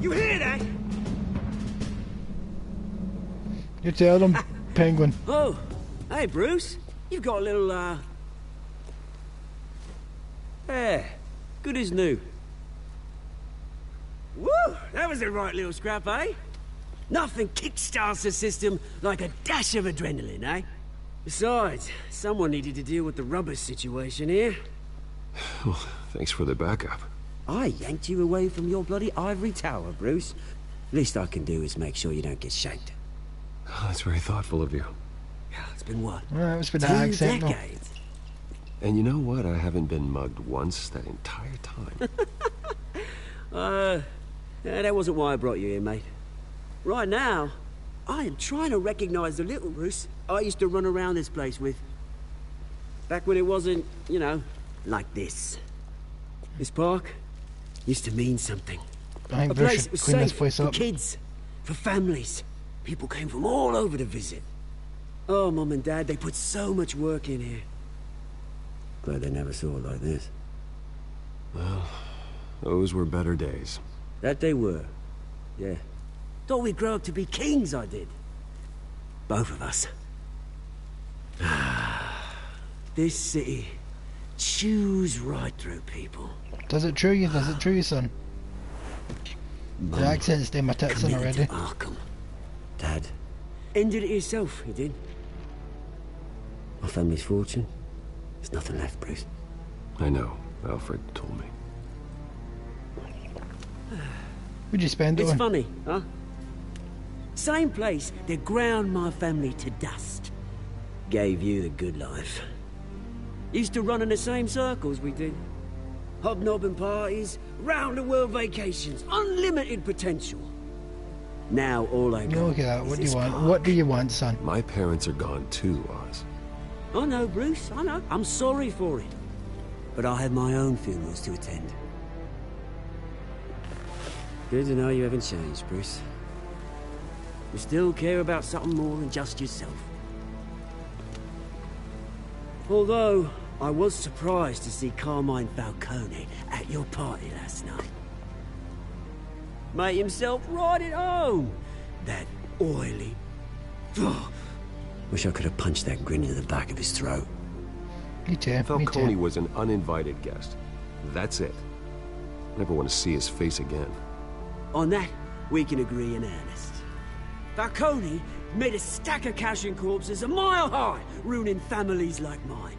You hear that? You tell them, penguin. Oh, hey Bruce. You've got a little, yeah, good as new. Woo! That was a right little scrap, eh? Nothing kickstarts the system like a dash of adrenaline, eh? Besides, someone needed to deal with the rubber situation here. Well, thanks for the backup. I yanked you away from your bloody ivory tower, Bruce. Least I can do is make sure you don't get shanked. Oh, that's very thoughtful of you. Yeah, it's been what? Well, it's been 2 that accent, decades. And you know what? I haven't been mugged once that entire time. Yeah, that wasn't why I brought you here, mate. Right now, I am trying to recognize the little Bruce I used to run around this place with. Back when it wasn't, you know, like this. This park used to mean something. I think A Bruce place should that was clean this safe place for up. kids, for families. People came from all over to visit. Oh, Mum and Dad, they put so much work in here. Glad they never saw it like this. Well, those were better days. That they were. Yeah. Thought we'd grow up to be kings, I did. Both of us. This city chews right through people. Does it chew you? Does it chew you, son? The accent's doing my tits in Committed already. to Arkham. Dad ended it yourself, he did. My family's fortune. There's nothing left, Bruce. I know. Alfred told me. What'd you spend it It's on? funny, huh? Same place that ground my family to dust. Gave you the good life. Used to run in the same circles we did. Hobnobbing parties, round-the-world vacations, unlimited potential. Now all I got Look at that. is What do you this want? park. What do you want, son? My parents are gone too, Oz. I know, Bruce, I know. I'm sorry for it. but I have my own funerals to attend. Good to know you haven't changed, Bruce. You still care about something more than just yourself. Although, I was surprised to see Carmine Falcone at your party last night. Made himself right at home. That oily... Wish I could have punched that grin into the back of his throat. Me too. Falcone was an uninvited guest. That's it. Never want to see his face again. On that, we can agree in earnest. Falcone made a stack of cash and corpses a mile high, ruining families like mine.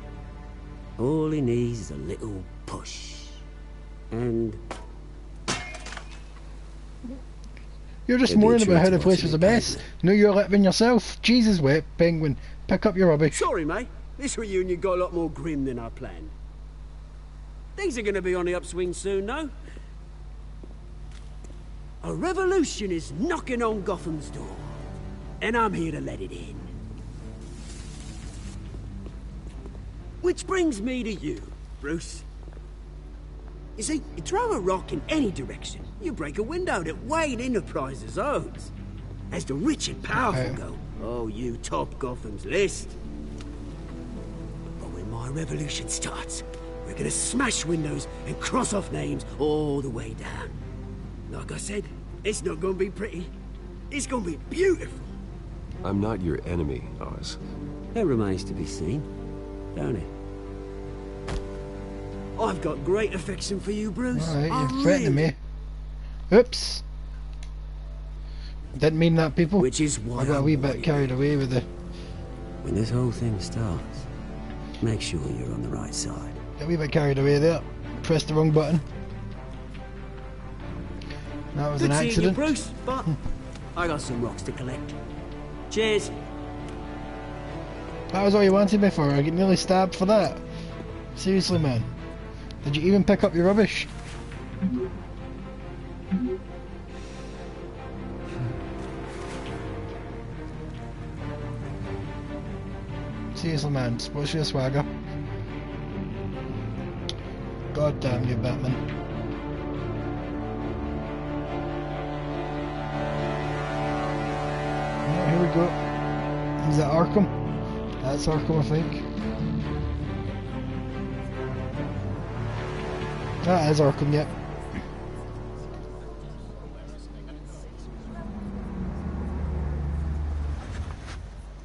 All he needs is a little push. And... You're just mourning about how the place was a mess. No, you're living yourself. Jesus, wet penguin. Pick up your rubbish. Sorry, mate. This reunion got a lot more grim than I planned. Things are going to be on the upswing soon, though. A revolution is knocking on Gotham's door. And I'm here to let it in. Which brings me to you, Bruce. You see, you throw a rock in any direction, you break a window that Wayne Enterprises owns. As the rich and powerful go, oh, you top Gotham's list. But when my revolution starts, we're gonna smash windows and cross off names all the way down. Like I said, it's not gonna be pretty. It's gonna be beautiful. I'm not your enemy, Oz. That remains to be seen, don't it? I've got great affection for you, Bruce. Alright, you're threatening me. Oops. Didn't mean that, people. Which is why I got a wee bit carried away with the... When this whole thing starts, make sure you're on the right side. Got a wee bit carried away there. Pressed the wrong button. That was an accident. Seeing you, Bruce, but I got some rocks to collect. Cheers. That was all you wanted me for. I get nearly stabbed for that. Seriously, man. Did you even pick up your rubbish? Seriously, man. What's your swagger? God damn you, Batman. Oh, here we go. Is that Arkham? That's Arkham, I think. That is Arkham, yep.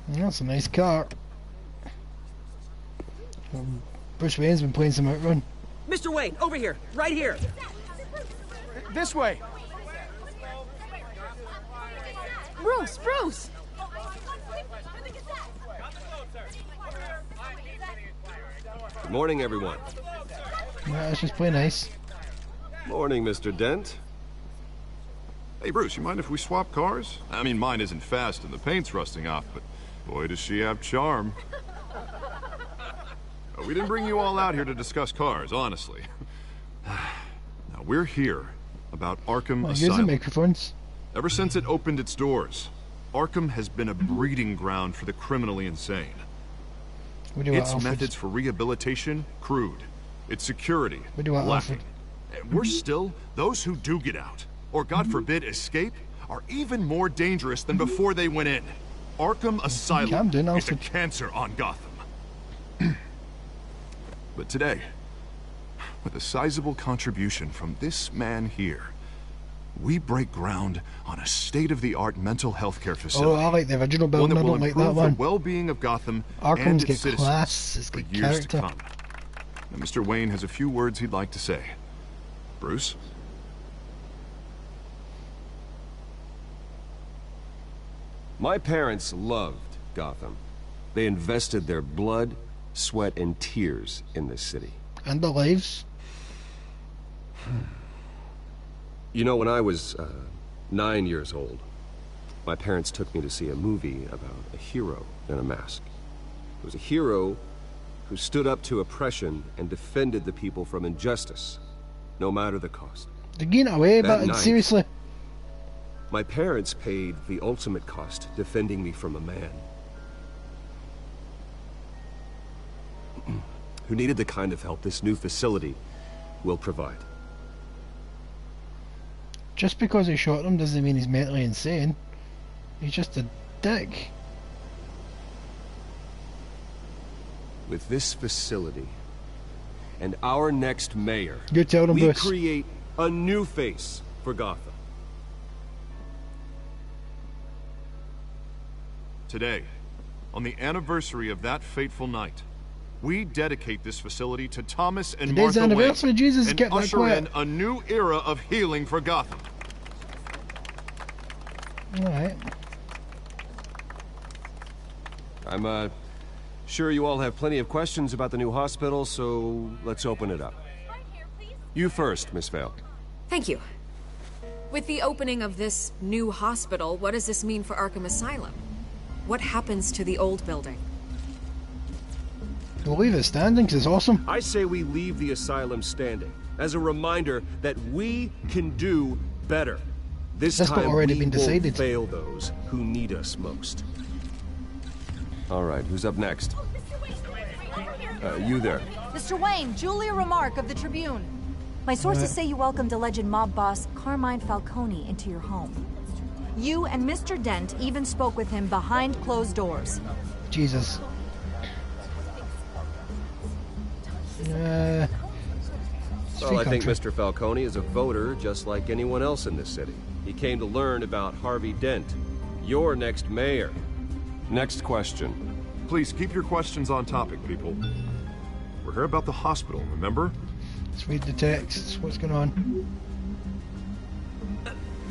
That's a nice car. Bruce Wayne's been playing some Outrun. Mr. Wayne, over here, right here. This way. Bruce, Bruce! Good morning, everyone. Yeah, let's just play nice. Morning, Mr. Dent. Hey, Bruce, you mind if we swap cars? I mean, mine isn't fast and the paint's rusting off, but boy, does she have charm. We didn't bring you all out here to discuss cars, honestly. Now, we're here about Arkham Here's Asylum. the microphones. Ever since it opened its doors, Arkham has been a breeding ground for the criminally insane. Its methods for rehabilitation, crude. Its security, lacking. And we're still, those who do get out, or God forbid escape, are even more dangerous than before they went in. Arkham Asylum is a cancer on Gotham. But today, with a sizable contribution from this man here, we break ground on a state-of-the-art mental health care facility. Oh, I like the original building. I don't like that one. The well-being of Gotham Arkham's and its got citizens class. It's for got years character. to come. Now, Mr. Wayne has a few words he'd like to say. Bruce? My parents loved Gotham. They invested their blood, sweat, and tears in this city. And their lives. You know, when I was 9 years old, my parents took me to see a movie about a hero in a mask. It was a hero who stood up to oppression and defended the people from injustice, no matter the cost. They're getting away, That but night, seriously. My parents paid the ultimate cost defending me from a man who needed the kind of help this new facility will provide. Just because he shot him doesn't mean he's mentally insane. He's just a dick. With this facility and our next mayor, you tell them, we Bruce. create a new face for Gotham. Today, on the anniversary of that fateful night, we dedicate this facility to Thomas and Today's Martha anniversary, Wayne, Jesus, and get back usher quiet. in a new era of healing for Gotham. Alright. I'm sure you all have plenty of questions about the new hospital, so let's open it up. You first, Miss Vale. Thank you. With the opening of this new hospital, what does this mean for Arkham Asylum? What happens to the old building? We'll leave it standing because it's awesome. I say we leave the asylum standing as a reminder that we can do better. This That's time already we been decided. won't fail those who need us most. All right, who's up next? You there. Mr. Wayne, Julia Remark of the Tribune. My sources say you welcomed alleged mob boss Carmine Falcone into your home. You and Mr. Dent even spoke with him behind closed doors. Jesus. Well, I think Mr. Falcone is a voter just like anyone else in this city. He came to learn about Harvey Dent, your next mayor. Next question. Please keep your questions on topic, people. We're here about the hospital, remember? Let's read the text. What's going on?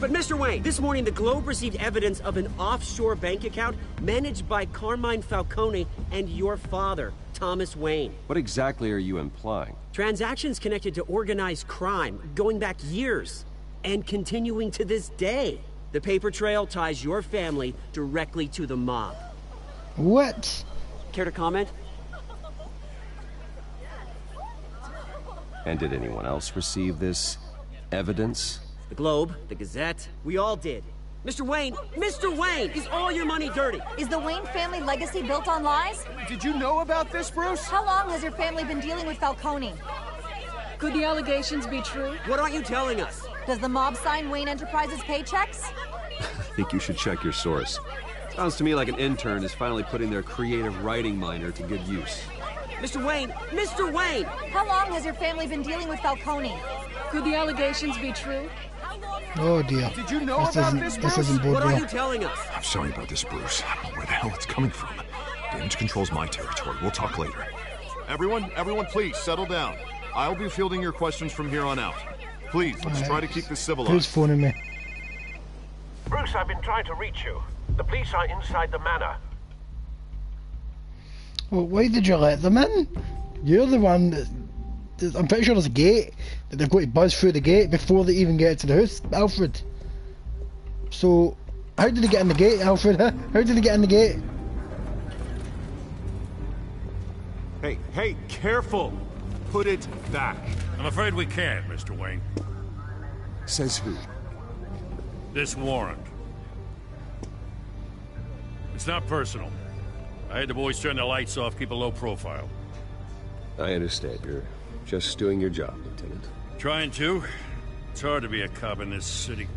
But Mr. Wayne, this morning the Globe received evidence of an offshore bank account managed by Carmine Falcone and your father, Thomas Wayne. What exactly are you implying? Transactions connected to organized crime, going back years, and continuing to this day. The paper trail ties your family directly to the mob. What? Care to comment? And did anyone else receive this evidence? The Globe, the Gazette, we all did. Mr. Wayne, is all your money dirty? Is the Wayne family legacy built on lies? Did you know about this, Bruce? How long has your family been dealing with Falcone? Could the allegations be true? What aren't you telling us? Does the mob sign Wayne Enterprises paychecks? I think you should check your source. Sounds to me like an intern is finally putting their creative writing minor to good use. Mr. Wayne! How long has your family been dealing with Falcone? Could the allegations be true? Oh dear. Did you know about this, Bruce? This isn't What are well. you telling us? I'm sorry about this, Bruce. I don't know where the hell it's coming from. Damage control's my territory. We'll talk later. Everyone, please, settle down. I'll be fielding your questions from here on out. Please, let's try to keep this civilized. Who's phoning me? Bruce, I've been trying to reach you. The police are inside the manor. Well, why did you let them in? You're the one that... I'm pretty sure there's a gate that they've got to buzz through the gate before they even get to the house, Alfred. So, how did they get in the gate, Alfred? Huh? How did they get in the gate? Hey, careful! Put it back. I'm afraid we can't, Mr. Wayne. Says who? This warrant. It's not personal. I had the boys turn the lights off, keep a low profile. I understand. You're just doing your job, Lieutenant. Trying to. It's hard to be a cop in this city.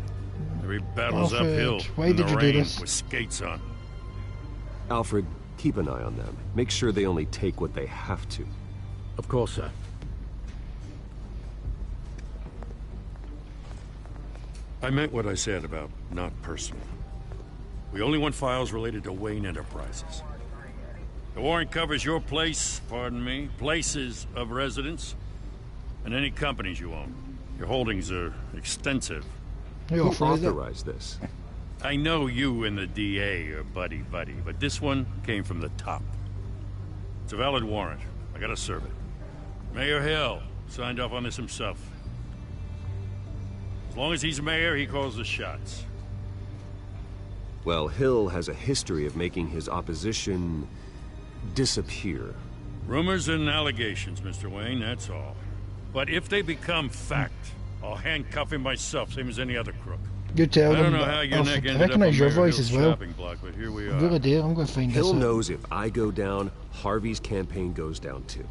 Every battle's Alfred, uphill. why in did the you do rain, this? with skates on. Alfred, keep an eye on them. Make sure they only take what they have to. Of course, sir. I meant what I said about not personal. We only want files related to Wayne Enterprises. The warrant covers your place, pardon me, places of residence, and any companies you own. Your holdings are extensive. Who authorized this? I know you and the DA are buddy-buddy, but this one came from the top. It's a valid warrant. I gotta serve it. Mayor Hill signed off on this himself. As long as he's mayor, he calls the shots. Well, Hill has a history of making his opposition disappear. Rumors and allegations, Mr. Wayne, that's all. But if they become fact, I'll handcuff him myself, same as any other crook. You tell I them. don't know how your neck I ended up on recognise your Mayor voice Hill's as well. shopping block, but here we I are. really do. I'm going to find Hill this out. knows if I go down, Harvey's campaign goes down too.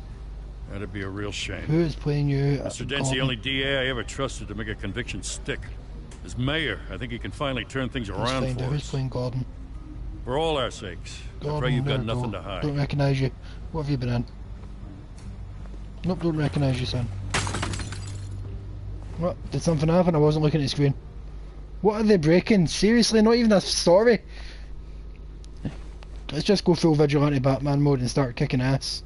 That'd be a real shame. Who is playing you? Mr. Dent's the only DA I ever trusted to make a conviction stick. As mayor, I think he can finally turn things around for Who's us. playing Gordon? For all our sakes. Gordon, I pray you've got there we nothing go. to hide. Don't recognise you. What have you been in? Nope, don't recognise you, son. What? Did something happen? I wasn't looking at the screen. What are they breaking? Seriously, not even a story? Let's just go full vigilante Batman mode and start kicking ass.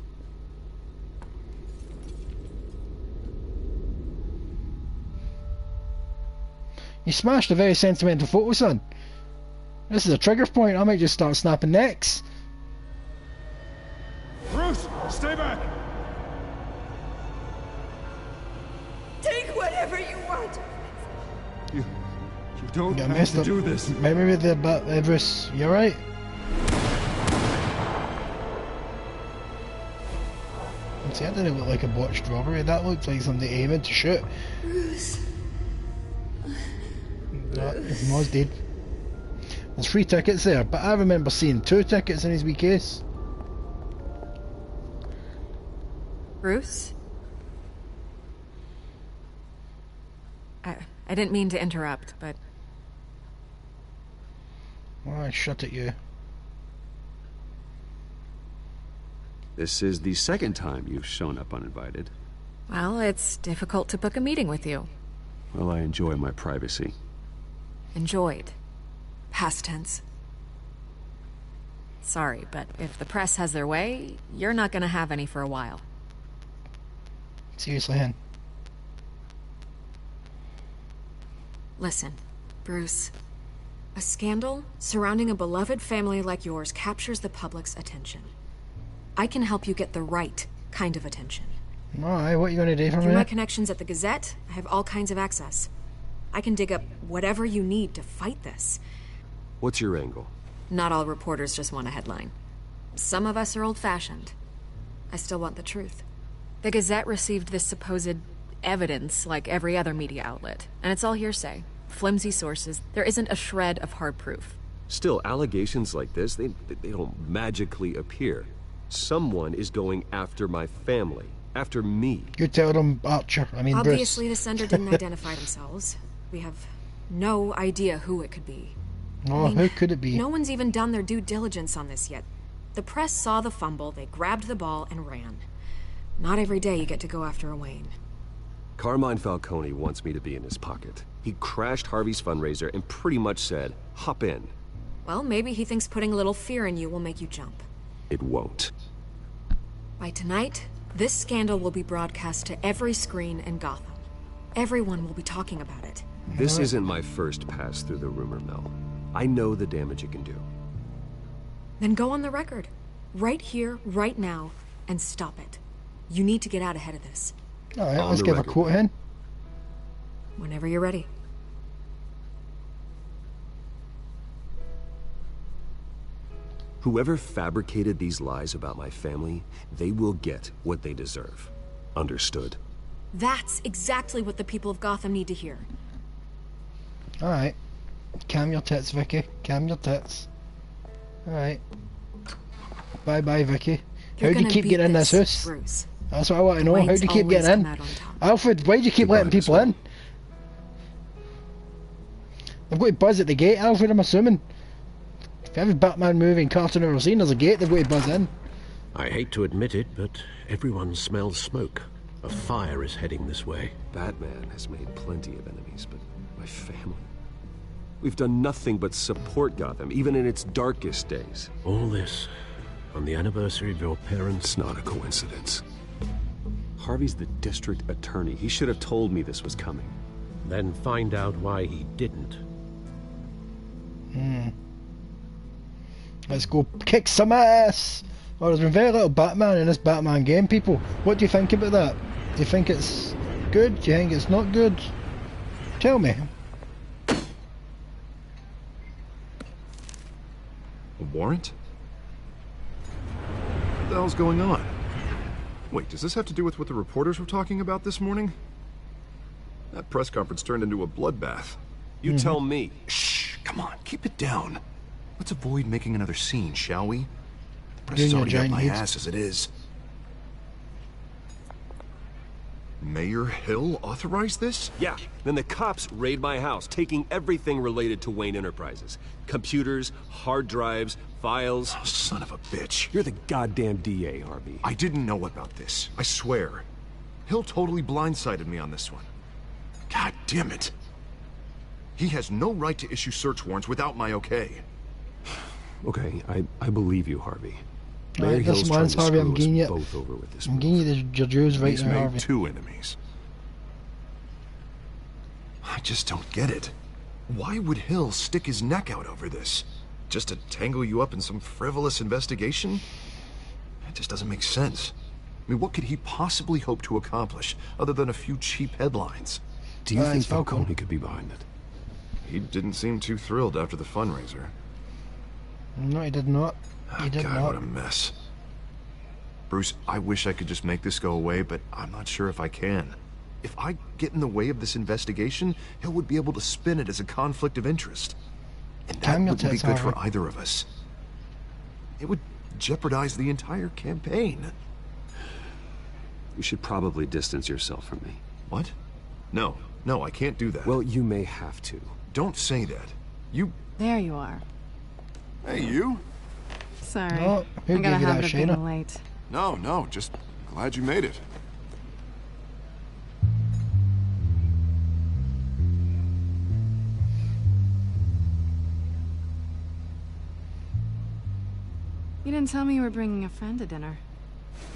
You smashed a very sentimental photo, son. This is a trigger point. I might just start snapping necks. Bruce, stay back! Take whatever you want. You don't Yeah, have to do this. Remember with the Bruce, you alright? See, that didn't look like a botched robbery. That looked like somebody aiming to shoot. Bruce. Mo's dead. There's 3 tickets there, but I remember seeing 2 tickets in his wee case. Bruce? I didn't mean to interrupt, but... Oh, I shot at you. This is the second time you've shown up uninvited. Well, it's difficult to book a meeting with you. Well, I enjoy my privacy. Enjoyed. Past tense. Sorry, but if the press has their way, you're not gonna have any for a while. Seriously, Hen. Listen, Bruce. A scandal surrounding a beloved family like yours captures the public's attention. I can help you get the right kind of attention. Alright, what are you going to do for me? Through my connections at the Gazette, I have all kinds of access. I can dig up whatever you need to fight this. What's your angle? Not all reporters just want a headline. Some of us are old-fashioned. I still want the truth. The Gazette received this supposed evidence like every other media outlet, and it's all hearsay. Flimsy sources. There isn't a shred of hard proof. Still, allegations like this, they don't magically appear. Someone is going after my family. After me. You tell them, Archer. I mean, obviously, Bruce. the sender didn't identify themselves. We have no idea who it could be. Oh, who could it be? No one's even done their due diligence on this yet. The press saw the fumble, they grabbed the ball and ran. Not every day you get to go after a Wayne. Carmine Falcone wants me to be in his pocket. He crashed Harvey's fundraiser and pretty much said, hop in. Well, maybe he thinks putting a little fear in you will make you jump. It won't. By tonight, this scandal will be broadcast to every screen in Gotham. Everyone will be talking about it. This isn't my first pass through the rumor mill. I know the damage it can do. Then go on the record. Right here, right now, and stop it. You need to get out ahead of this. Alright, let's give a quote in. Whenever you're ready. Whoever fabricated these lies about my family, they will get what they deserve. Understood? That's exactly what the people of Gotham need to hear. Alright. Calm your tits, Vicky. Calm your tits. Alright. Bye-bye, Vicky. How do you keep getting in this house? Bruce. That's what I want to know. How do you keep getting in? Alfred, why do you keep letting people in? They've got to buzz at the gate, Alfred, I'm assuming. If every Batman movie in cartoon I've ever seen, there's a gate, they've got to buzz in. I hate to admit it, but everyone smells smoke. A fire is heading this way. Batman has made plenty of enemies, but my family... We've done nothing but support Gotham, even in its darkest days. All this on the anniversary of your parents' It's not a coincidence. Harvey's the district attorney. He should have told me this was coming. Then find out why he didn't. Let's go kick some ass! Oh, there's been very little Batman in this Batman game, people. What do you think about that? Do you think it's good? Do you think it's not good? Tell me. A warrant? What the hell's going on? Wait, does this have to do with what the reporters were talking about this morning? That press conference turned into a bloodbath. You tell me. Shh, come on, keep it down. Let's avoid making another scene, shall we? The press Doing is your already up giant my heads. ass as it is. Mayor Hill authorized this? Yeah, then the cops raid my house, taking everything related to Wayne Enterprises. Computers, hard drives, files. Oh, son of a bitch. You're the goddamn DA, Harvey. I didn't know about this. I swear. Hill totally blindsided me on this one. God damn it. He has no right to issue search warrants without my okay. Okay, I believe you, Harvey. Right, this one's Harvey, I'm giving you. Both over with this I'm giving you your Jews right He's now, made Harvey. 2 enemies. I just don't get it. Why would Hill stick his neck out over this? Just to tangle you up in some frivolous investigation? It just doesn't make sense. I mean, what could he possibly hope to accomplish other than a few cheap headlines? Do you think Falcone could be behind it? He didn't seem too thrilled after the fundraiser. No, he did not. He did God, not. what a mess. Bruce, I wish I could just make this go away, but I'm not sure if I can. If I get in the way of this investigation, Hill would be able to spin it as a conflict of interest. And that wouldn't be good for either of us. It would jeopardize the entire campaign. You should probably distance yourself from me. What? No, I can't do that. Well, you may have to. Don't say that. You... There you are. Hey, you? Sorry. Oh, I got a habit of being late. No, just glad you made it. You didn't tell me you were bringing a friend to dinner.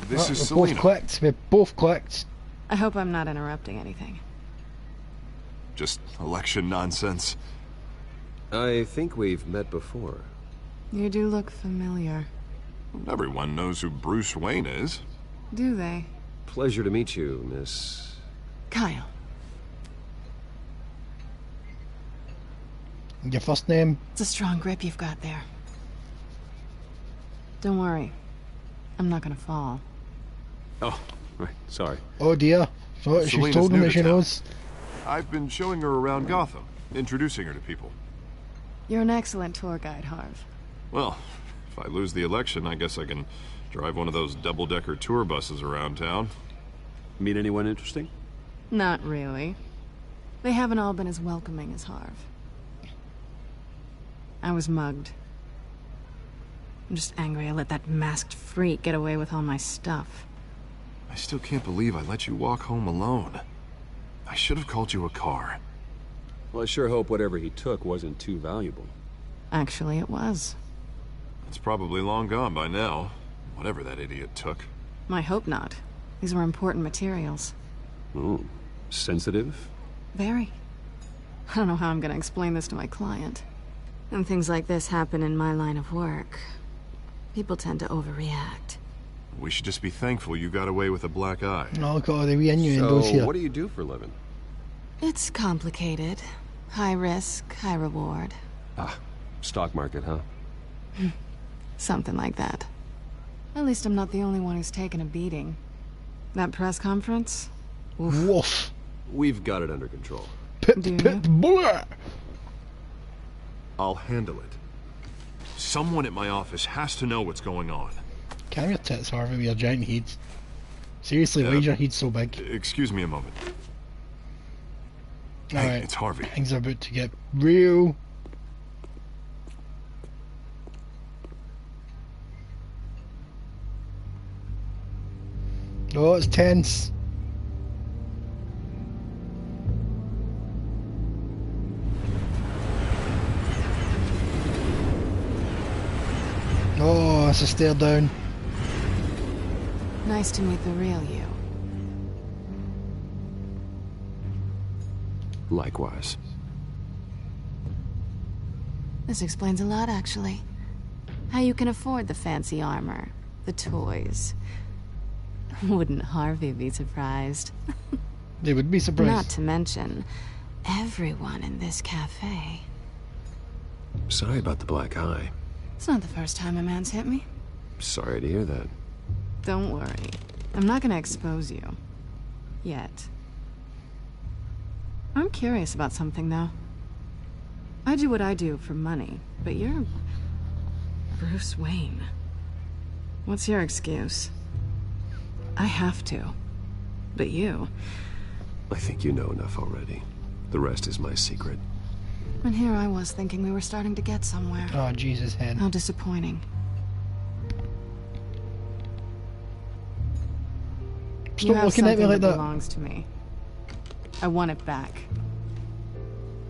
This is we Selena. We both clicked. I hope I'm not interrupting anything. Just election nonsense. I think we've met before. You do look familiar. Everyone knows who Bruce Wayne is. Do they? Pleasure to meet you, Miss... Kyle. Your first name? It's a strong grip you've got there. Don't worry. I'm not gonna fall. Oh, right, sorry. Oh dear. So she's Selena's told him new that to she town. knows. I've been showing her around Gotham, introducing her to people. You're an excellent tour guide, Harv. Well, if I lose the election, I guess I can drive one of those double-decker tour buses around town. Meet anyone interesting? Not really. They haven't all been as welcoming as Harv. I was mugged. I'm just angry I let that masked freak get away with all my stuff. I still can't believe I let you walk home alone. I should have called you a car. Well, I sure hope whatever he took wasn't too valuable. Actually, it was. It's probably long gone by now, whatever that idiot took. I hope not. These were important materials. Ooh, sensitive? Very. I don't know how I'm gonna explain this to my client. When things like this happen in my line of work, people tend to overreact. We should just be thankful you got away with a black eye. Oh, look at all the wee innuendos here. What do you do for a living? It's complicated. High risk, high reward. Ah, stock market, huh? Something like that. At least I'm not the only one who's taken a beating. That press conference? Oof. Woof. We've got it under control. I'll handle it. Someone at my office has to know what's going on. Calm your tits, Harvey, with your giant heads. Seriously, why is your head so big? Excuse me a moment. Alright, Hey, it's Harvey. Things are about to get real. Oh, it's tense. Oh, it's a stare down. Nice to meet the real you. Likewise. This explains a lot, actually. How you can afford the fancy armor, the toys. Wouldn't Harvey be surprised? They would be surprised. Not to mention, everyone in this cafe. Sorry about the black eye. It's not the first time a man's hit me. Sorry to hear that. Don't worry. I'm not gonna expose you. Yet. I'm curious about something, though. I do what I do for money, but you're... Bruce Wayne. What's your excuse? I have to. But you... I think you know enough already. The rest is my secret. And here I was thinking we were starting to get somewhere. Oh, Jesus, Hen. How disappointing. Stop looking at me like that. Belongs to me. I want it back.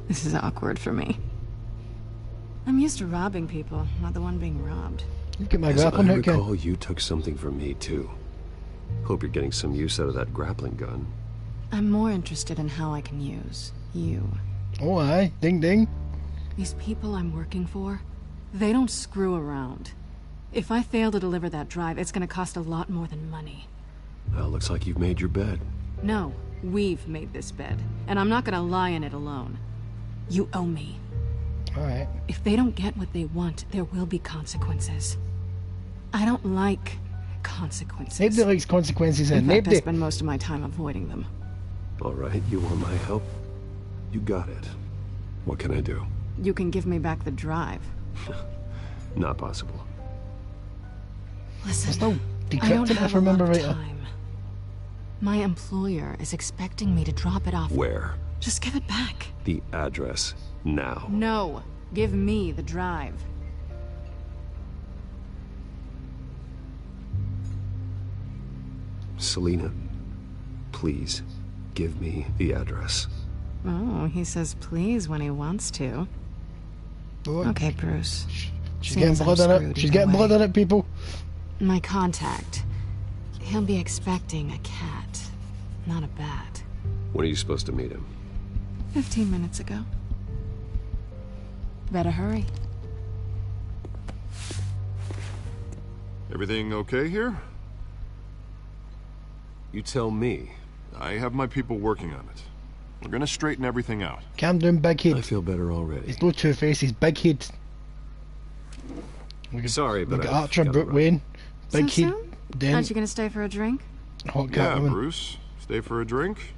This is awkward for me. I'm used to robbing people, not the one being robbed. Look at my As I grappling hook. recall, you took something from me too. Hope you're getting some use out of that grappling gun. I'm more interested in how I can use you. Oh, aye. Ding, ding. These people I'm working for, they don't screw around. If I fail to deliver that drive, it's gonna cost a lot more than money. Well, looks like you've made your bed. No, we've made this bed, and I'm not gonna lie in it alone. You owe me. Alright. If they don't get what they want, there will be consequences. I don't like consequences. Nobody likes consequences, In and fact, I nobody. spend most of my time avoiding them. All right, you want my help? You got it. What can I do? You can give me back the drive. Not possible. Listen, There's no I don't decrypting, have if I remember a lot right. of time. My employer is expecting me to drop it off. Where? Just give it back. The address. Now. No, give me the drive. Selina, please, give me the address. Oh, he says please when he wants to. What? Okay, Bruce. She's getting blood on it. She's getting blood on it, people. My contact. He'll be expecting a cat, not a bat. When are you supposed to meet him? 15 minutes ago. Better hurry. Everything okay here? You tell me. I have my people working on it. We're gonna straighten everything out. Calm down, big head. I feel better already. He's no Two-Face, he's big head. Sorry, but we got I've Archer, gotta Brooke run. Wayne, big So head. soon? Then Aren't you gonna stay for a drink? hot Yeah, Catwoman. Bruce. Stay for a drink?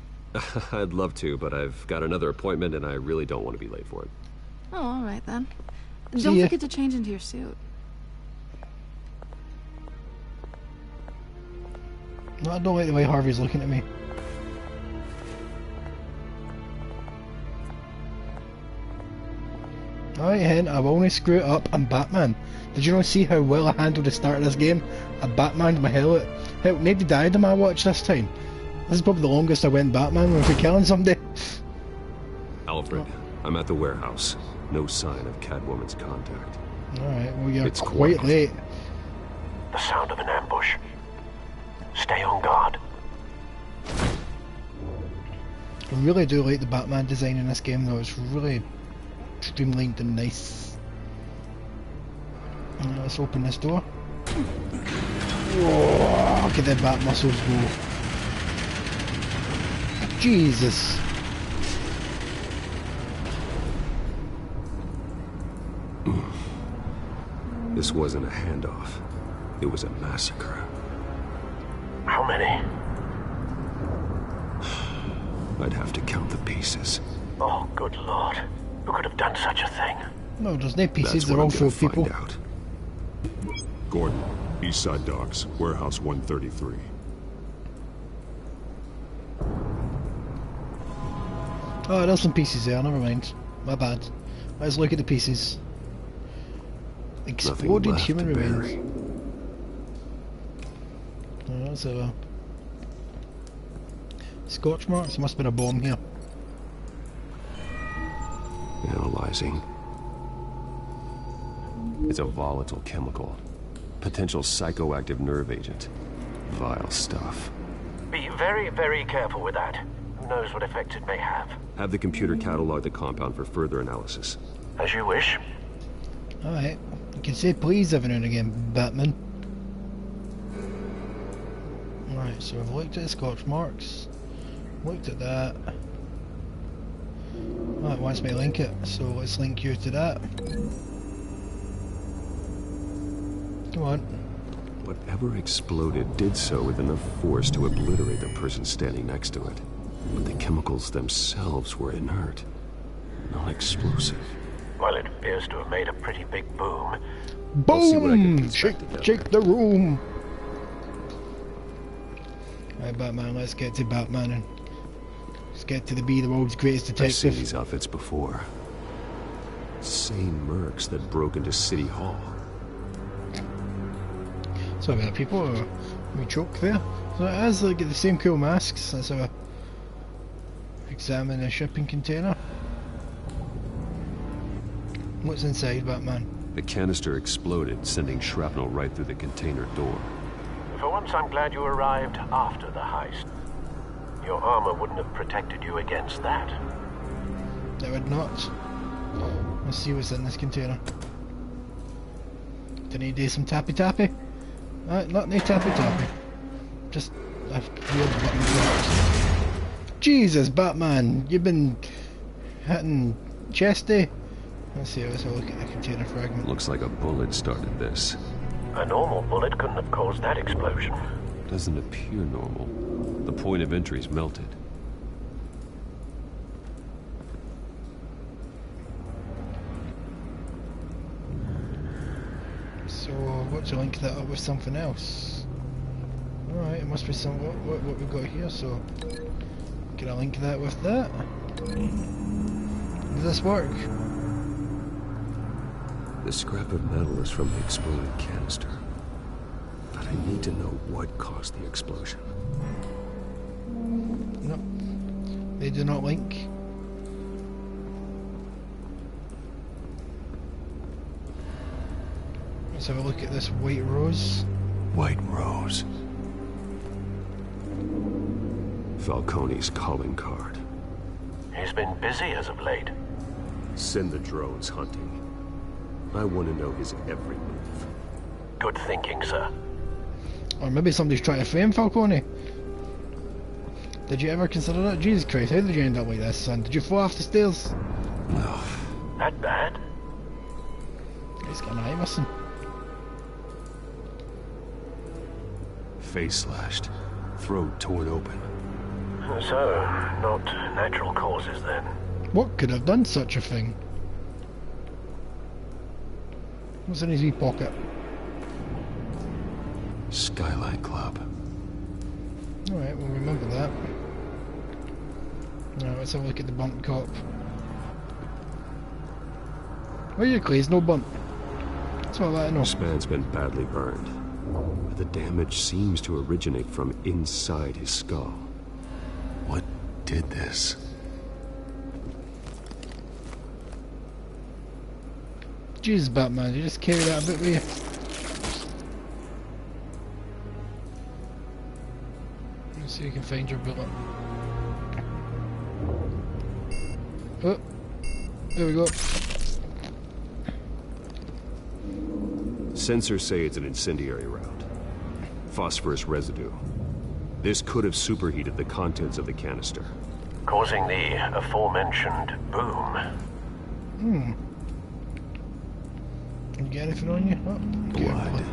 I'd love to, but I've got another appointment and I really don't want to be late for it. Oh, all right then. See Don't ya. forget to change into your suit. No, I don't like the way Harvey's looking at me. Alright, Hen, I will only screw it up. I'm Batman. Did you not see how well I handled the start of this game? I Batmaned my hell out. Hell, nobody died in my watch this time. This is probably the longest I went Batman when we're killing somebody. Alfred, I'm at the warehouse. No sign of Catwoman's contact. Alright, well you're It's quite quiet. late. The sound of an ambush. Stay on guard. I really do like the Batman design in this game though. It's really streamlined and nice. Let's open this door. Whoa, look at the bat muscles go. Jesus. This wasn't a handoff. It was a massacre. How many? I'd have to count the pieces. Oh, good lord. Who could have done such a thing? No, there's no pieces, That's they're what all I'm gonna full people. find out. Gordon, East Side Docks, Warehouse 133. Oh, there's some pieces there, never mind. My bad. Let's look at the pieces. Exploded left human to remains. bury. Oh, that's a Scotch marks. Must have been a bomb here. Analyzing. It's a volatile chemical. Potential psychoactive nerve agent. Vile stuff. Be very, very careful with that. Who knows what effect it may have? Have the computer catalog the compound for further analysis. As you wish. Alright. You can say please every now and again, Batman. Right, so I've looked at the Scotch marks. Looked at that. Oh, it wants me to link it, so let's link you to that. Come on. Whatever exploded did so with enough force to obliterate the person standing next to it. But the chemicals themselves were inert, non-explosive. Well, it appears to have made a pretty big boom. I'll see what I can Boom! construct together. Shake the room! Right, Batman, let's get to Batman and let's get to be the world's greatest detective. I've seen these outfits before. Same mercs that broke into City Hall. So there are people, or we joke there. So it has like the same cool masks. Let's have a examine the shipping container. What's inside, Batman? The canister exploded, sending shrapnel right through the container door. For once, I'm glad you arrived after the heist. Your armor wouldn't have protected you against that. It would not. Let's see what's in this container. Do I need to do some tappy tappy? Not any tappy tappy. Just a weird button drops. Jesus, Batman, you've been hitting chesty. Let's see, let's have a look at the container fragment. Looks like a bullet started this. A normal bullet couldn't have caused that explosion. Doesn't appear normal. The point of entry's melted. So, what's to link that up with something else? Alright, it must be some what we've got here, so can I link that with that? Does this work? The scrap of metal is from the exploded canister. But I need to know what caused the explosion. Nope. They do not link. Let's have a look at this white rose. White rose. Falcone's calling card. He's been busy as of late. Send the drones hunting. I want to know his every move. Good thinking, sir. Or maybe somebody's trying to frame Falcone. Did you ever consider that? Jesus Christ, how did you end up like this, son? Did you fall off the stairs? No. That bad? He's got an eye missing. Face slashed. Throat torn open. So, not natural causes then. What could have done such a thing? What's in his wee pocket? Skylight Club. Alright, we'll remember that. Now let's have a look at the burnt cop. Where's your clays? No burnt. That's what I like to know. This man's been badly burned. But the damage seems to originate from inside his skull. What did this? Jesus, Batman, you just carry that a bit with you. Let's see if you can find your bullet. Oh, there we go. Sensors say it's an incendiary round. Phosphorus residue. This could have superheated the contents of the canister. Causing the aforementioned boom. Can you get anything on you? Oh, blood.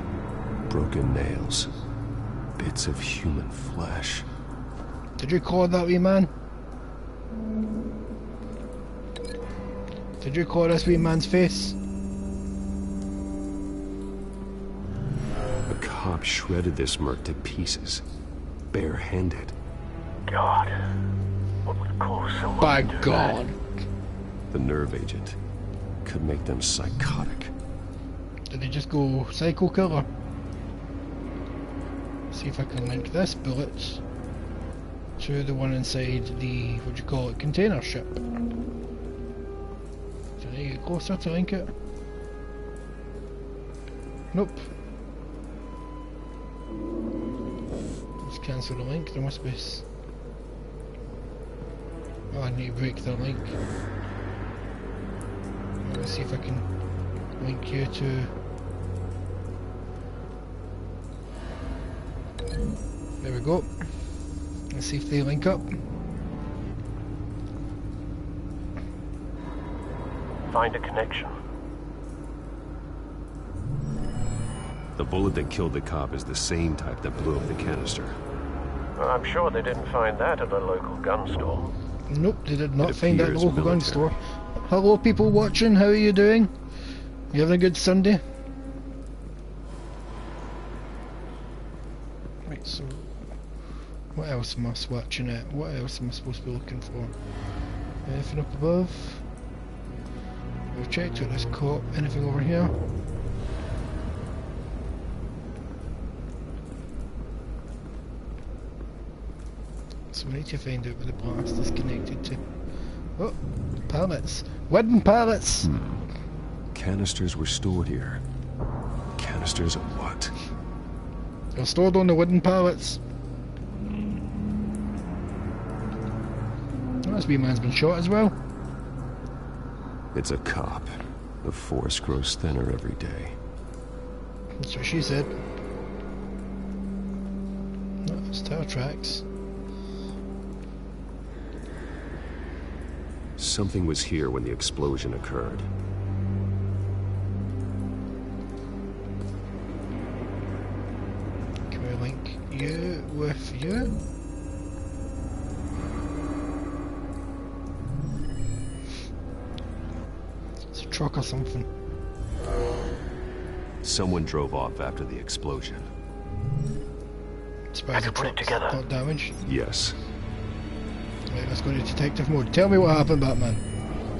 Broken nails. Bits of human flesh. Did you record that wee man? Did you record this wee man's face? A cop shredded this merc to pieces. Bare-handed. God. What would cause someone By to do God. that? The nerve agent could make them psychotic. Did they just go psycho killer? See if I can link this bullet to the one inside the, what do you call it, container ship. Can I get closer to link it? Nope. Let's cancel the link, there must be oh, I need to break the link. Let's see if I can link you to... There we go. Let's see if they link up. Find a connection. The bullet that killed the cop is the same type that blew up the canister. Well, I'm sure they didn't find that at a local gun store. Nope, they did not It find that at the appears local gun military. store. Hello people watching, how are you doing? You having a good Sunday? Right, so... What else am I swatching at? What else am I supposed to be looking for? Anything up above? We've checked out this cop. Anything over here? So we need to find out where the blast is connected to. Oh, pallets. Wooden pallets! Canisters were stored here. Canisters of what? They're stored on the wooden pallets. Oh, this wee man's been shot as well. It's a cop. The force grows thinner every day. That's what she said. Oh, it's tail tracks. Something was here when the explosion occurred. Can we link you with you? It's a truck or something. Someone drove off after the explosion. Suppose the truck's not damaged. Yes. Right, let's go to detective mode. Tell me what happened, Batman.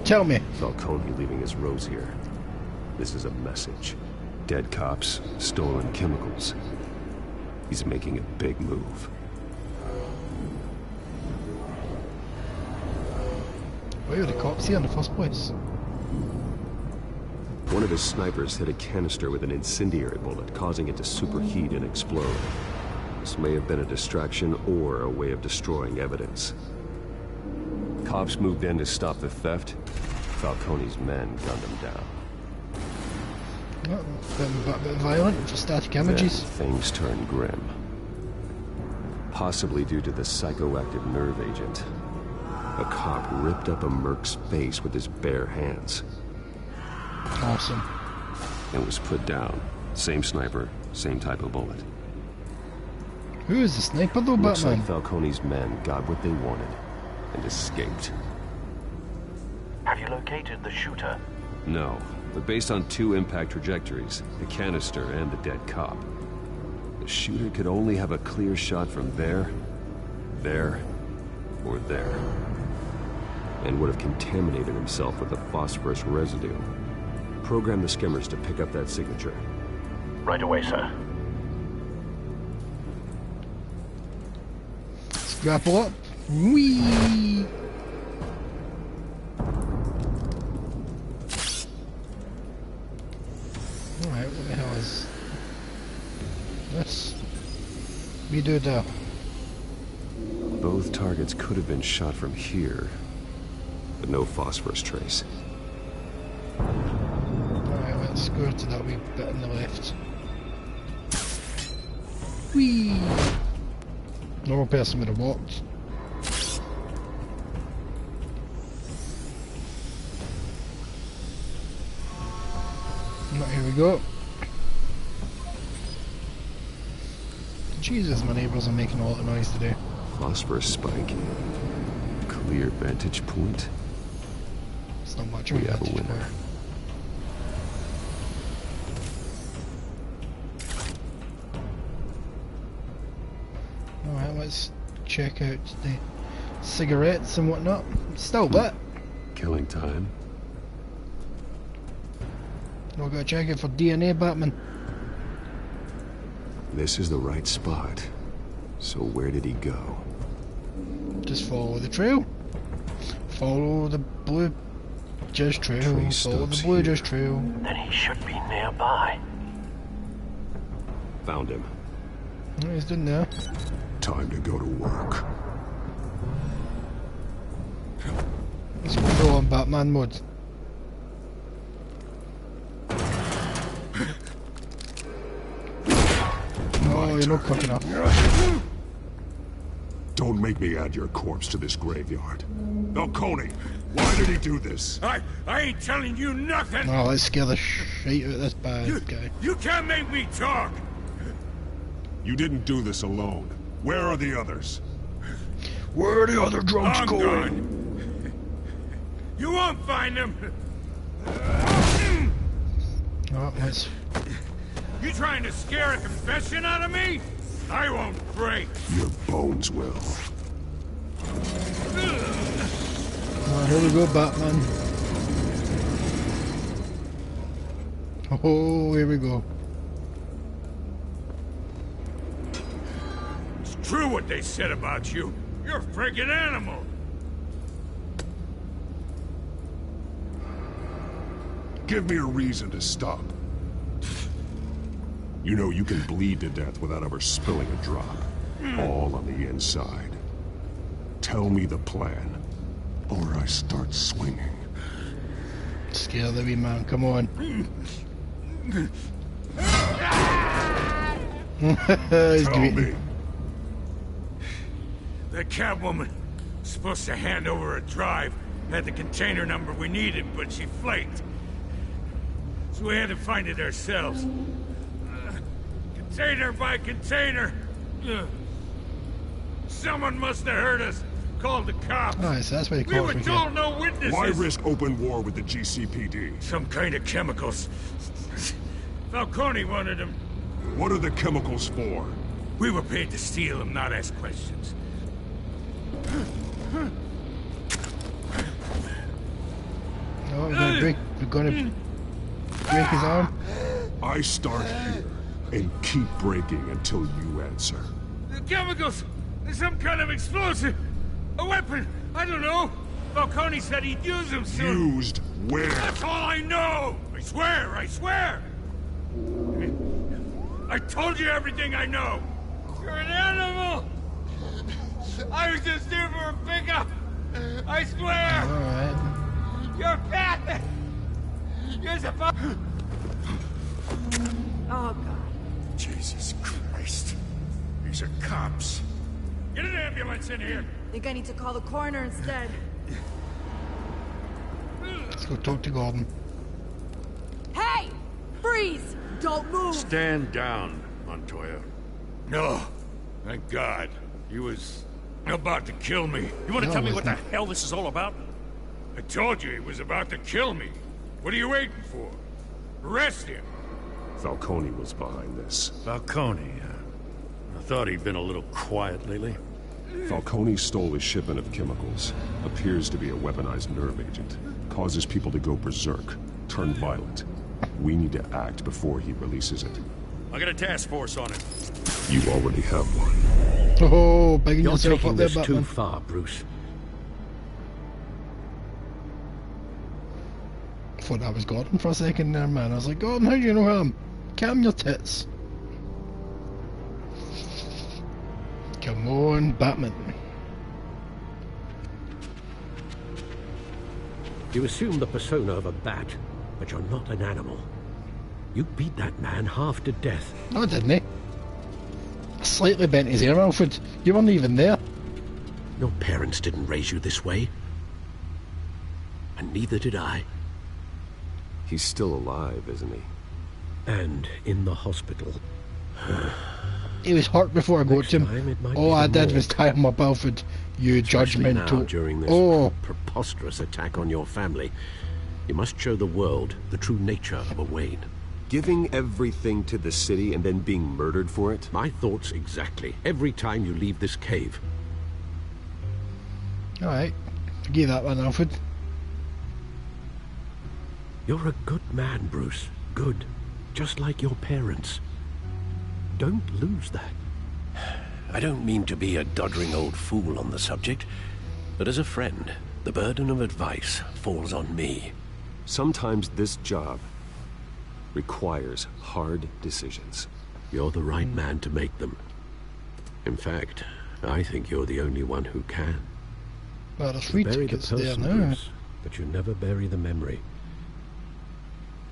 Tell me. Falcone leaving his rose here. This is a message. Dead cops, stolen chemicals. He's making a big move. Why were the cops here in the first place? One of his snipers hit a canister with an incendiary bullet, causing it to superheat and explode. This may have been a distraction or a way of destroying evidence. Cops moved in to stop the theft. Falcone's men gunned him down. A bit violent for static images. Then things turned grim. Possibly due to the psychoactive nerve agent. A cop ripped up a merc's face with his bare hands. Awesome. And was put down. Same sniper, same type of bullet. Who is the sniper though, Looks Batman? like Falcone's men got what they wanted and escaped. Have you located the shooter? No, but based on two impact trajectories, the canister and the dead cop, the shooter could only have a clear shot from there, or there, and would have contaminated himself with the phosphorus residue. Program the skimmers to pick up that signature. Right away, sir. Let's grapple up. Whee! Alright, what the hell is this? We do the... Both targets could have been shot from here, but no phosphorus trace. Alright, let's go to that wee bit on the left. Whee! Normal person would have walked. Right, here we go. Jesus, my neighbours are making a lot of noise today. Phosphorus spike. Clear vantage point. It's not much of a We have a vantage winner. point. Alright, let's check out the cigarettes and whatnot. It's still lit. Killing time. We're gonna check it for DNA, Batman. This is the right spot. So where did he go? Just follow the trail. Follow the blue jizz trail. Trace Follow the stops blue here. jizz trail. Then he should be nearby. Found him. Oh, he's done there. Time to go to work. Let's go on Batman mode. Oh, you're not quick enough. Don't make me add your corpse to this graveyard. Falcone, why did he do this? I ain't telling you nothing! Oh, let's scare the shit out of this bad guy. You can't make me talk! You didn't do this alone. Where are the others? Where are the other drunks I'm going? gone. You won't find them! Oh, let's... You trying to scare a confession out of me? I won't break. Your bones will. Oh, here we go, Batman. Oh, here we go. It's true what they said about you. You're a freaking animal. Give me a reason to stop. You know you can bleed to death without ever spilling a drop. All on the inside. Tell me the plan, or I start swinging. Scare the wee man, come on. He's greeting. The Catwoman was supposed to hand over a drive, had the container number we needed, but she flaked. So we had to find it ourselves. Container by container. Someone must have heard us. Called the cops. Nice, that's why you We call were it told no witnesses. Why risk open war with the GCPD? Some kind of chemicals. Falcone wanted them. What are the chemicals for? We were paid to steal them, not ask questions. Oh, we're gonna break his arm. I start here and keep breaking until you answer. The chemicals! There's some kind of explosive! A weapon! I don't know! Falcone said he'd use them soon! Used where? That's all I know! I swear! I swear! I told you everything I know! You're an animal! I was just here for a pickup! I swear! Alright. You're fat! You're supposed... Oh, God. Jesus Christ. These are cops. Get an ambulance in here! Think I need to call the coroner instead. Let's go talk to Gordon. Hey! Freeze! Don't move! Stand down, Montoya. No. Thank God. He was about to kill me. You want to tell me what the hell this is all about? I told you he was about to kill me. What are you waiting for? Arrest him. Falcone was behind this. Falcone, I thought he'd been a little quiet lately. Falcone stole a shipment of chemicals. Appears to be a weaponized nerve agent. Causes people to go berserk, turn violent. We need to act before he releases it. I got a task force on it. You already have one. Oh, begging You're yourself taking up there, this Batman. too far, Bruce. I thought that was Gordon for a second there, man. I was like, Gordon, how do you know him? Calm your tits. Come on, Batman. You assume the persona of a bat, but you're not an animal. You beat that man half to death. No, didn't he? I slightly bent his ear, Alfred. You weren't even there. Your parents didn't raise you this way. And neither did I. He's still alive, isn't he? And in the hospital. He was hurt before I got to him. All I did was tie him up, Alfred. You Especially now, judgmental. during this preposterous attack on your family, you must show the world the true nature of a Wayne. Giving everything to the city and then being murdered for it? My thoughts exactly. Every time you leave this cave. Alright. Forgive that one, Alfred. You're a good man, Bruce. Good. Just like your parents. Don't lose that. I don't mean to be a doddering old fool on the subject, but as a friend, the burden of advice falls on me. Sometimes this job requires hard decisions. You're the right man to make them. In fact, I think you're the only one who can. Well, there's You free bury the tickets there person, now. Bruce, but you never bury the memory.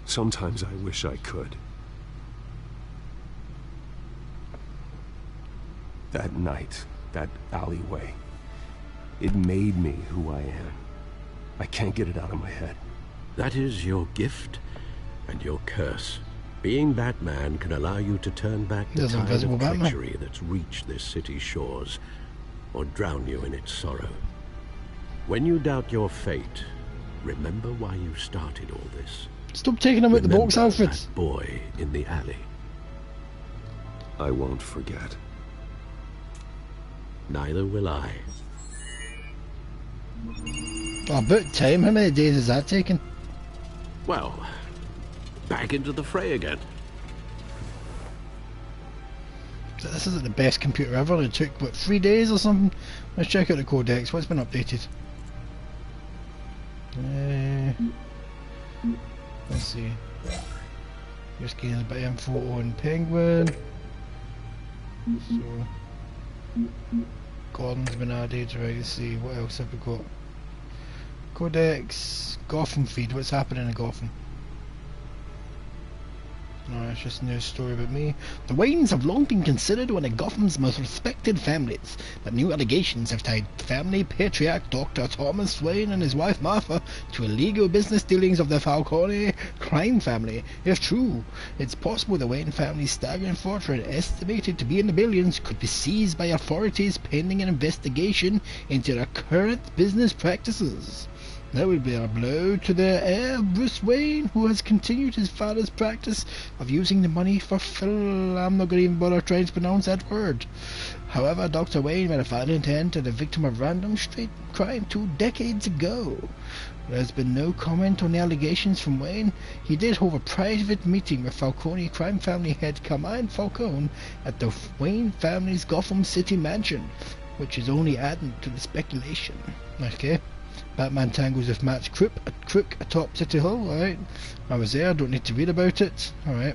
Sometimes I wish I could. That night, that alleyway, it made me who I am. I can't get it out of my head. That is your gift and your curse. Being Batman can allow you to turn back the There's tide Invisible of Batman. treachery that's reached this city's shores, or drown you in its sorrow. When you doubt your fate, remember why you started all this. Stop taking him out the box, Remember Alfred. that boy in the alley. I won't forget. Neither will I. Oh, about time. How many days is that taking? Well, back into the fray again. So this isn't the best computer ever. It took, what, 3 days or something? Let's check out the codex. What's been updated? Let's see. Just getting a bit of info on Penguin. So, Gordon's been added. Right, let's see. What else have we got? Codex. Gotham feed. What's happening in Gotham? No, it's just a news story about me. The Waynes have long been considered one of Gotham's most respected families, but new allegations have tied family patriarch Dr. Thomas Wayne and his wife Martha to illegal business dealings of the Falcone crime family. If true, it's possible the Wayne family's staggering fortune, estimated to be in the billions, could be seized by authorities pending an investigation into their current business practices. That would be a blow to the heir, Bruce Wayne, who has continued his father's practice of using the money for I'm not going to even bother trying to pronounce that word. However, Dr. Wayne made a violent end to the victim of random street crime 2 decades ago. There's been no comment on the allegations from Wayne. He did hold a private meeting with Falcone crime family head Carmine Falcone at the Wayne family's Gotham City mansion, which is only adding to the speculation. Okay. Batman tangles with Matt's crook atop City Hall. Alright. I was there, don't need to read about it. Alright.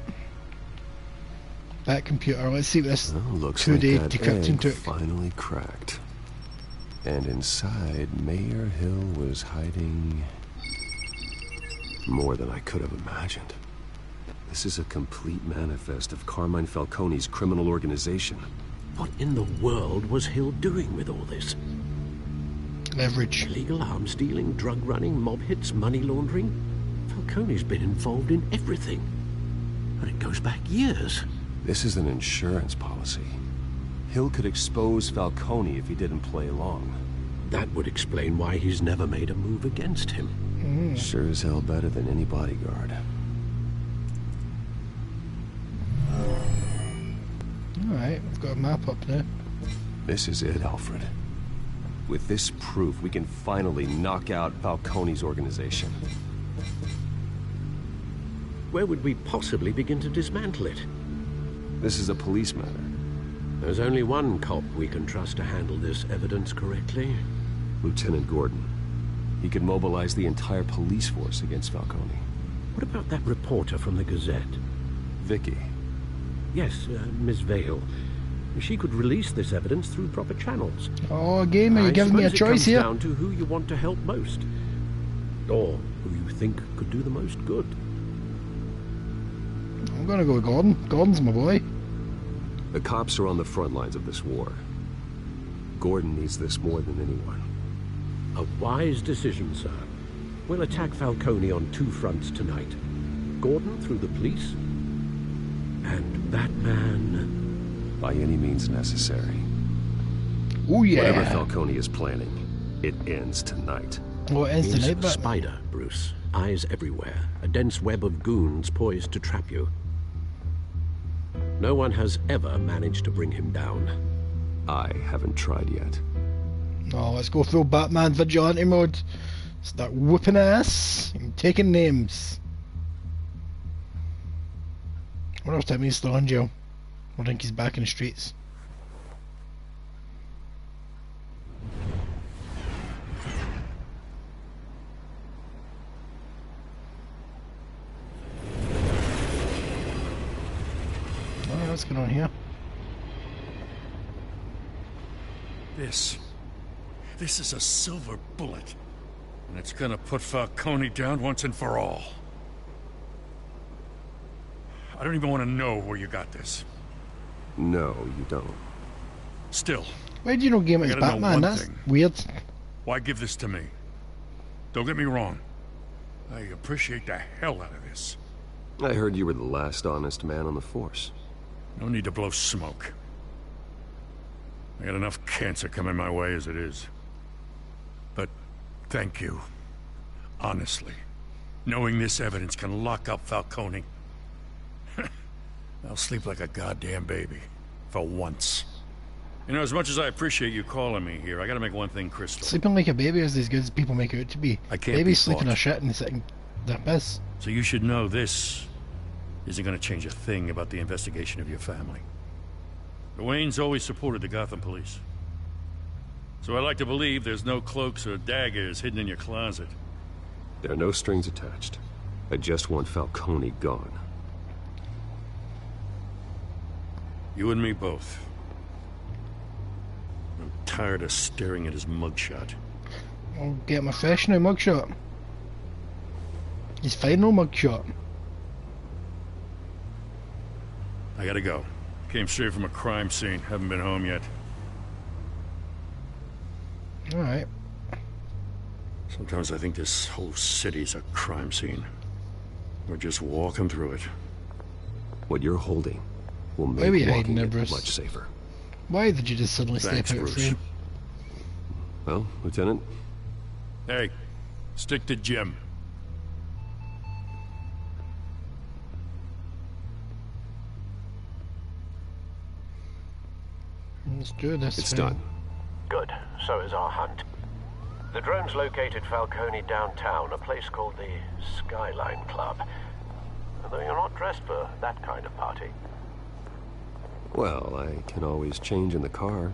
Back computer, let's see what this 2-day decrypting took. Finally cracked. And inside, Mayor Hill was hiding more than I could have imagined. This is a complete manifest of Carmine Falcone's criminal organization. What in the world was Hill doing with all this? Leverage. Illegal arms dealing, drug running, mob hits, money laundering. Falcone's been involved in everything. And it goes back years. This is an insurance policy. Hill could expose Falcone if he didn't play along. That would explain why he's never made a move against him. Sure as hell better than any bodyguard. Alright, we've got a map up there. This is it, Alfred. With this proof, we can finally knock out Falcone's organization. Where would we possibly begin to dismantle it? This is a police matter. There's only one cop we can trust to handle this evidence correctly. Lieutenant Gordon. He could mobilize the entire police force against Falcone. What about that reporter from the Gazette? Vicky. Yes, Miss Vale. She could release this evidence through proper channels. Oh, gamer, you're giving me a choice here. It comes down to who you want to help most. Or who you think could do the most good. I'm gonna go with Gordon. Gordon's my boy. The cops are on the front lines of this war. Gordon needs this more than anyone. A wise decision, sir. We'll attack Falcone on 2 fronts tonight. Gordon through the police, and Batman... by any means necessary. Oh yeah. Whatever Falcone is planning, it ends tonight. Well, it ends He's tonight, a spider, Bruce. Eyes everywhere. A dense web of goons poised to trap you. No one has ever managed to bring him down. I haven't tried yet. Oh, let's go full Batman vigilante mode. Start whooping ass and taking names. What else Timmy's still in jail? I think he's back in the streets. Alright, what's going on here? This is a silver bullet. And it's gonna put Falcone down once and for all. I don't even want to know where you got this. No, you don't. Still. Why do you know game is Batman? That's weird. Why give this to me? Don't get me wrong. I appreciate the hell out of this. I heard you were the last honest man on the force. No need to blow smoke. I got enough cancer coming my way as it is. But thank you. Honestly. Knowing this evidence can lock up Falcone. I'll sleep like a goddamn baby. For once. You know, as much as I appreciate you calling me here, I gotta make one thing crystal. Sleeping like a baby is as good as people make it out to be. I can't Babies be sleeping bought. a shit and sitting their piss. So you should know this isn't gonna change a thing about the investigation of your family. The Waynes always supported the Gotham police. So I like to believe there's no cloaks or daggers hidden in your closet. There are no strings attached. I just want Falcone gone. You and me both. I'm tired of staring at his mugshot. I'll get my fresh now mugshot. His final mugshot. I gotta go. Came straight from a crime scene. Haven't been home yet. Alright. Sometimes I think this whole city's a crime scene. We're just walking through it. What you're holding will make Why were you walking hiding there, it Bruce? much safer. Why did you just suddenly Thanks, step out of Bruce. frame? Well, Lieutenant? Hey, stick to Jim. Let's do this. It's done. Good. So is our hunt. The drones located Falcone downtown, a place called the Skyline Club. Although you're not dressed for that kind of party. Well, I can always change in the car.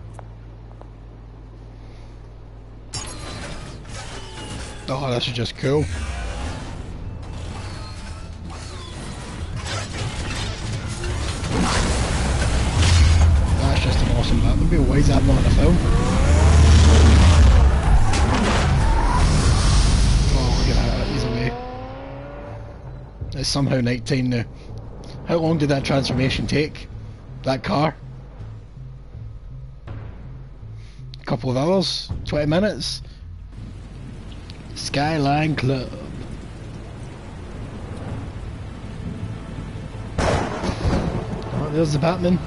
Oh, this is just cool. That's just an awesome Batmobile. Why is that not in the film? Oh, look at that. He's away. It's somehow nighttime now. How long did that transformation take? That car? A couple of hours? 20 minutes? Skyline Club. Oh, there's the Batman.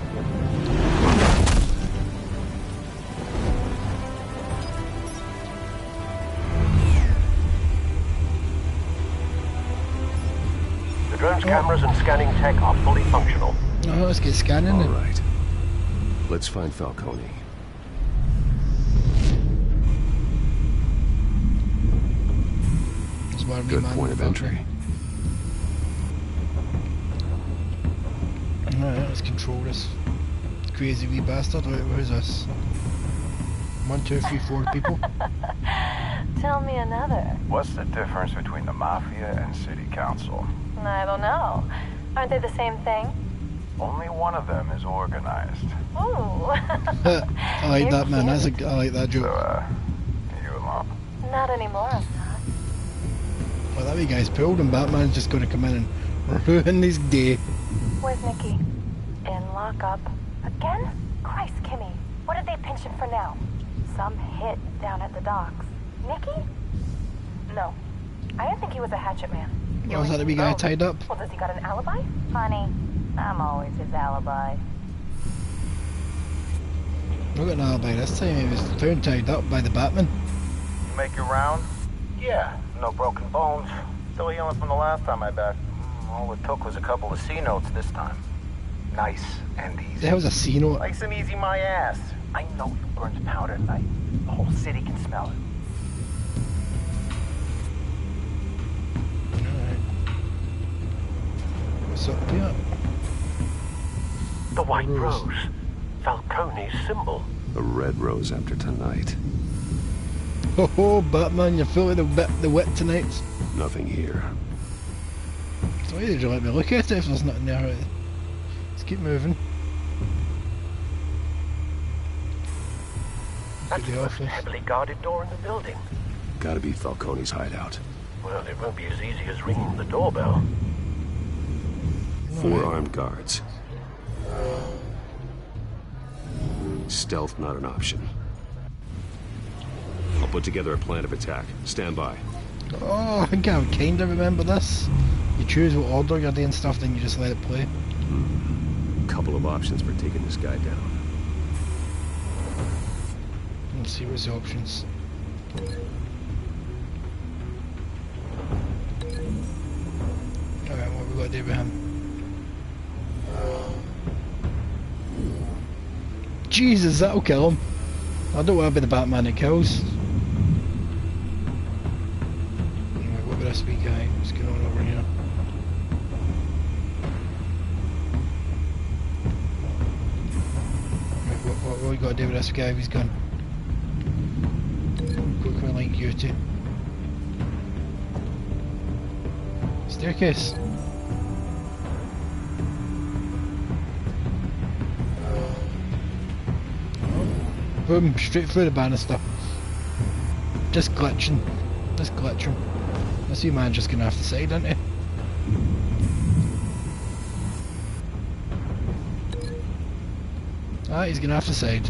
The drone's cameras and scanning tech are fully functional. Oh, let's get scanning. All right. Let's find Falcone. Good point of entry. Alright, let's control this crazy wee bastard. Right, where's this? 1, 2, 3, 4 people. Tell me another. What's the difference between the Mafia and City Council? I don't know. Aren't they the same thing? Only one of them is organized. Ooh. I like that, man. I like that joke. So, you along? Not anymore, I'm not. Well, that wee guy's pulled and Batman's just going to come in and ruin his day. Where's Nikki? In lockup. Again? Christ, Kimmy. What did they pinch him for now? Some hit down at the docks. Nikki? No. I didn't think he was a hatchet man. Oh, is that the wee guy tied up? Well, does he got an alibi? Honey, I'm always his alibi. Not got an alibi this time. He was found tied up by the Batman. You make your round? Yeah, no broken bones. Still healing from the last time I bet. All it took was a couple of C notes this time. Nice and easy. The hell's a C note? Like some easy my ass. I know you burned powder tonight. The whole city can smell it. What's up here? The white rose. Falcone's symbol. A red rose after tonight. Ho ho, Batman, you're full of the wit tonight. Nothing here. So why did you let me look at it if there's nothing there? Let's keep moving. That's the most heavily guarded door in the building. Gotta be Falcone's hideout. Well, it won't be as easy as ringing the doorbell. 4 armed guards. Stealth not an option. I'll put together a plan of attack. Stand by. Oh, I think I kind of remember this. You choose what order you're doing stuff, then you just let it play. Couple of options for taking this guy down. Let's see what's the options. Alright, what we got to do with him? Jesus, that'll kill him. I don't want to be the Batman that kills. Right, what about this wee guy? What's going on over here? Right, what we got to do with this guy? He's gone. What can we link you to? Staircase. Boom, straight through the banister. Just glitching. Just glitching. This wee man's just gonna have to side, isn't he? Ah, he's gonna have to side.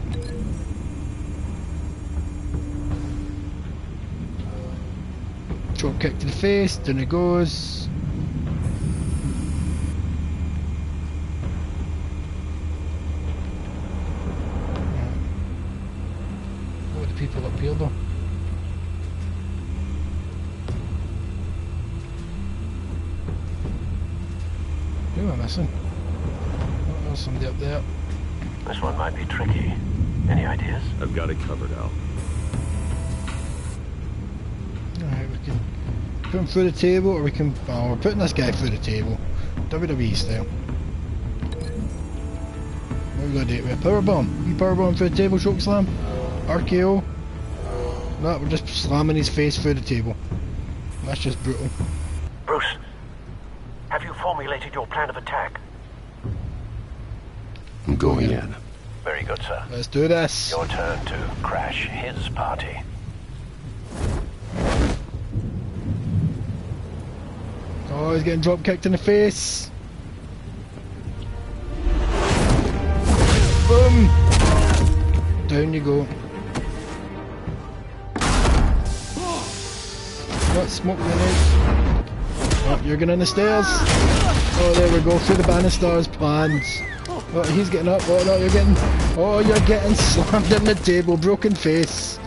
Drop kick to the face, down it goes. People up here though. Who am I missing? Oh, there's somebody up there. This one might be tricky. Any ideas? I've got it covered, Al. Alright, we can put him through the table, or we can... Oh, we're putting this guy through the table. WWE style. What are we gonna do? We a powerbomb. You powerbomb through the table, choke slam? RKO? No, we're just slamming his face through the table. That's just brutal. Bruce, have you formulated your plan of attack? I'm going in. Very good, sir. Let's do this. Your turn to crash his party. Oh, he's getting drop kicked in the face. Boom! Down you go. What smoke grenade? Oh, you're getting on the stairs. Oh, there we go, through the banisters, plans. Oh, he's getting up. Oh no, you're getting slammed in the table, broken face.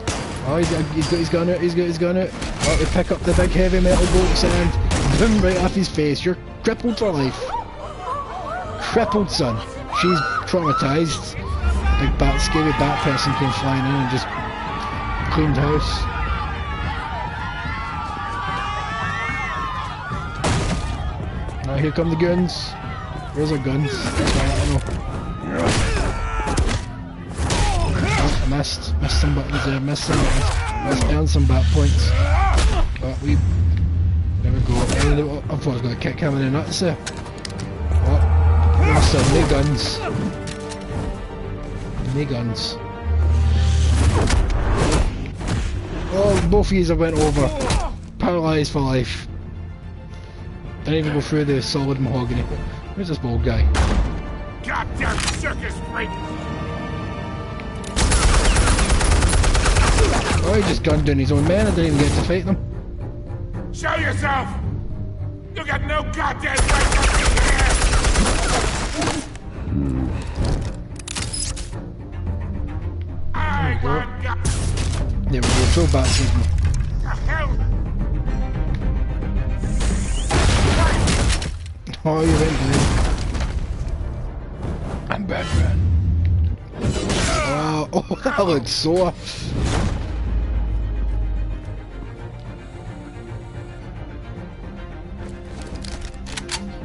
Oh, he's got his gun out, he's got his gun out. Oh, they pick up the big heavy metal bolts and boom, right off his face. You're crippled for life. Crippled, son. She's traumatised. Big scary bat person came flying in and just cleaned house. Now here come the guns. Where's our guns? I don't know. Oh, I missed some buttons there, missed some buttons. Let's earn some bat points. But there we go. I thought I was going to kick him in the nuts there. Oh, there's some new guns. New guns. Oh, both of these have went over. Paralysed for life. Didn't even go through the solid mahogany. Where's this bald guy? Goddamn circus freak! Oh, he just gunned down his own men. I didn't even get to fight them. Show yourself! You got no goddamn right up in here! There we go. There we go. Throw back to him. Oh, you went good. I'm Batman. Oh, that looks sore.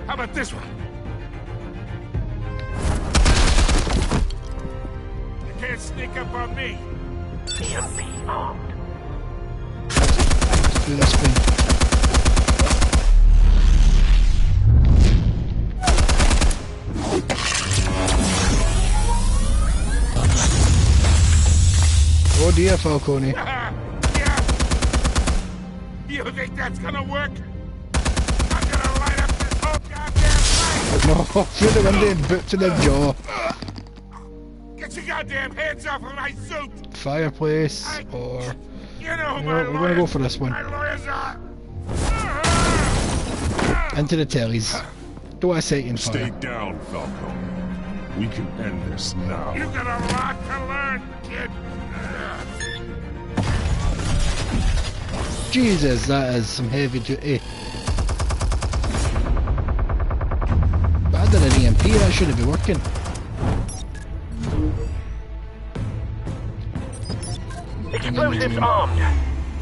How about this one? You can't sneak up on me. EMP armed. Let's do this thing. Oh dear, Falcone. Yeah. You think that's gonna work? I'm gonna light up this whole goddamn place! No, through the window and boot to the jaw. Get your goddamn hands off of my suit! Fireplace, or... You know who we're gonna go for this one. my lawyers are! Into the tellies. Do I say in fire? Stay down, Falcone. We can end this now. You got a lot to learn, kid! Jesus, that is some heavy duty. But I did an EMP, that shouldn't be working. Ships armed.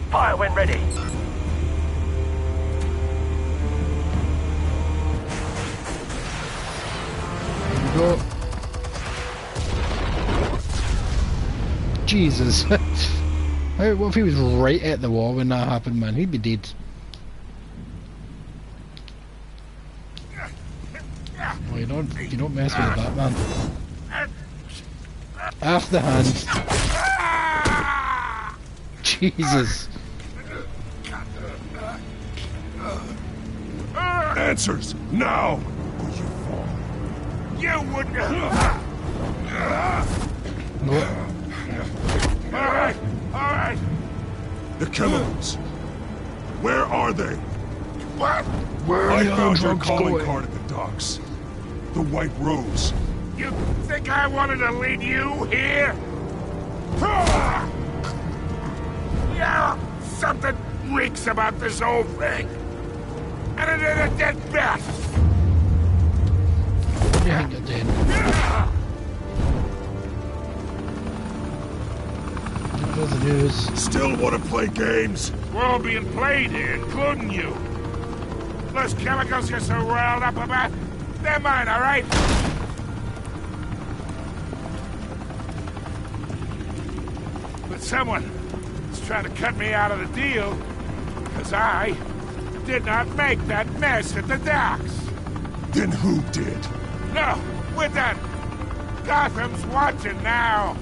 Fire when ready. Go. Jesus. What if he was right at the wall when that happened, man? He'd be dead. Oh, you don't mess with the Batman. Off the hand. Jesus. Answers now. You wouldn't. No. All right. The chemicals. Where are they? What? Where I are found your drugs calling going? card at the docks. The White Rose. You think I wanted to lead you here? Yeah, something reeks about this whole thing. And it ain't a dead bat. Yeah, you're dead. There's the news. Still want to play games? We're all being played here, including you. Those chemicals you're so riled up about, they're mine, all right? But someone is trying to cut me out of the deal, because I did not make that mess at the docks. Then who did? No, we're done. Gotham's watching now.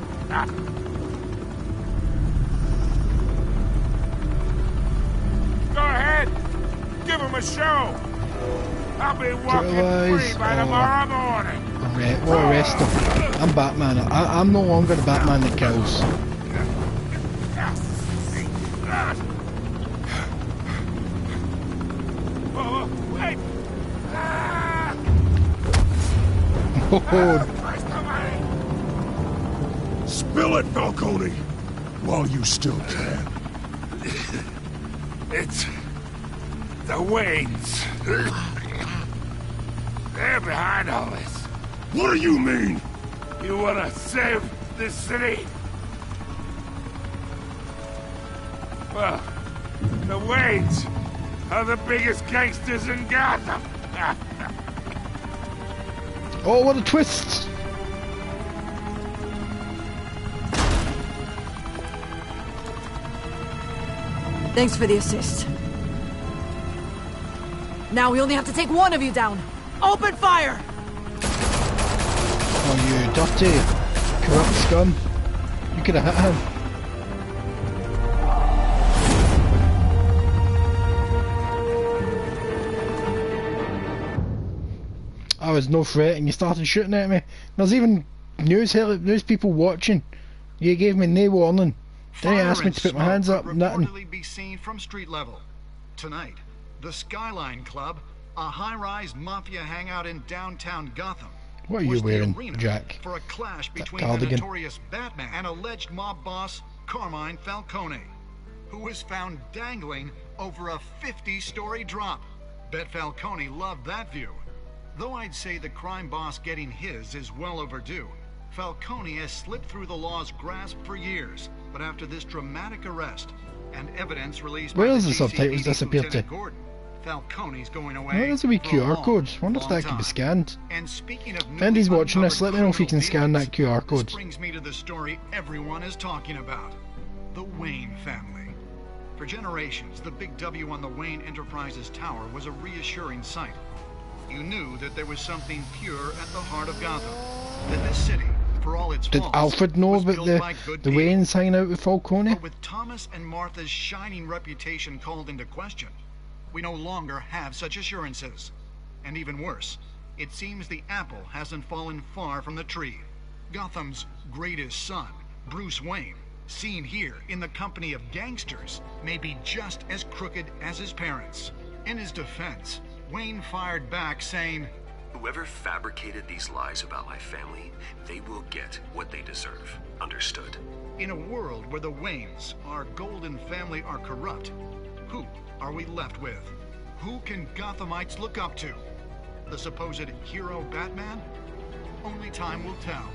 Go ahead. Give him a show. I'll be walking free by tomorrow morning. Arrest him. I'm Batman. I'm no longer the Batman that kills. Oh, wait. Oh. Spill it, Falcone, while you still can. It's the Waynes. They're behind all this. What do you mean? You wanna save this city? Well, the Waynes are the biggest gangsters in Gotham. Oh, what a twist! Thanks for the assist. Now we only have to take one of you down. Open fire! Oh, you dirty, corrupt scum. You could have hit him. I was no threat and you started shooting at me. There's even news people watching. You gave me no warning. Then you asked me to put my hands up, nothing. Reportedly be seen from street level. Tonight, the Skyline Club, a high-rise mafia hangout in downtown Gotham. What are you wearing, Jack? For a clash between the cardigan. notorious Batman and alleged mob boss Carmine Falcone, who was found dangling over a 50-story drop. Bet Falcone loved that view. Though I'd say the crime boss getting his is well overdue, Falcone has slipped through the law's grasp for years. But after this dramatic arrest and evidence released Where by does the the subtitles GCPD disappear to? Lieutenant Gordon, Falcone's going away. Oh, there's a wee for QR long, code. I wonder if long that can be time. scanned. And speaking of If Andy's watching this, let me know if you can scan that QR this code. brings me to the story everyone is talking about. The Wayne family. For generations, the big W on the Wayne Enterprises Tower was a reassuring sight. You knew that there was something pure at the heart of Gotham. That this city, for all its Did faults, Alfred know was about built the by good the people. Waynes hanging out with Falcone? But with Thomas and Martha's shining reputation called into question, we no longer have such assurances. And even worse, it seems the apple hasn't fallen far from the tree. Gotham's greatest son, Bruce Wayne, seen here in the company of gangsters, may be just as crooked as his parents. In his defense, Wayne fired back saying, "Whoever fabricated these lies about my family, they will get what they deserve. Understood?" in a world where the Waynes, our golden family, are corrupt, who are we left with? Who can Gothamites look up to? The supposed hero Batman? Only time will tell.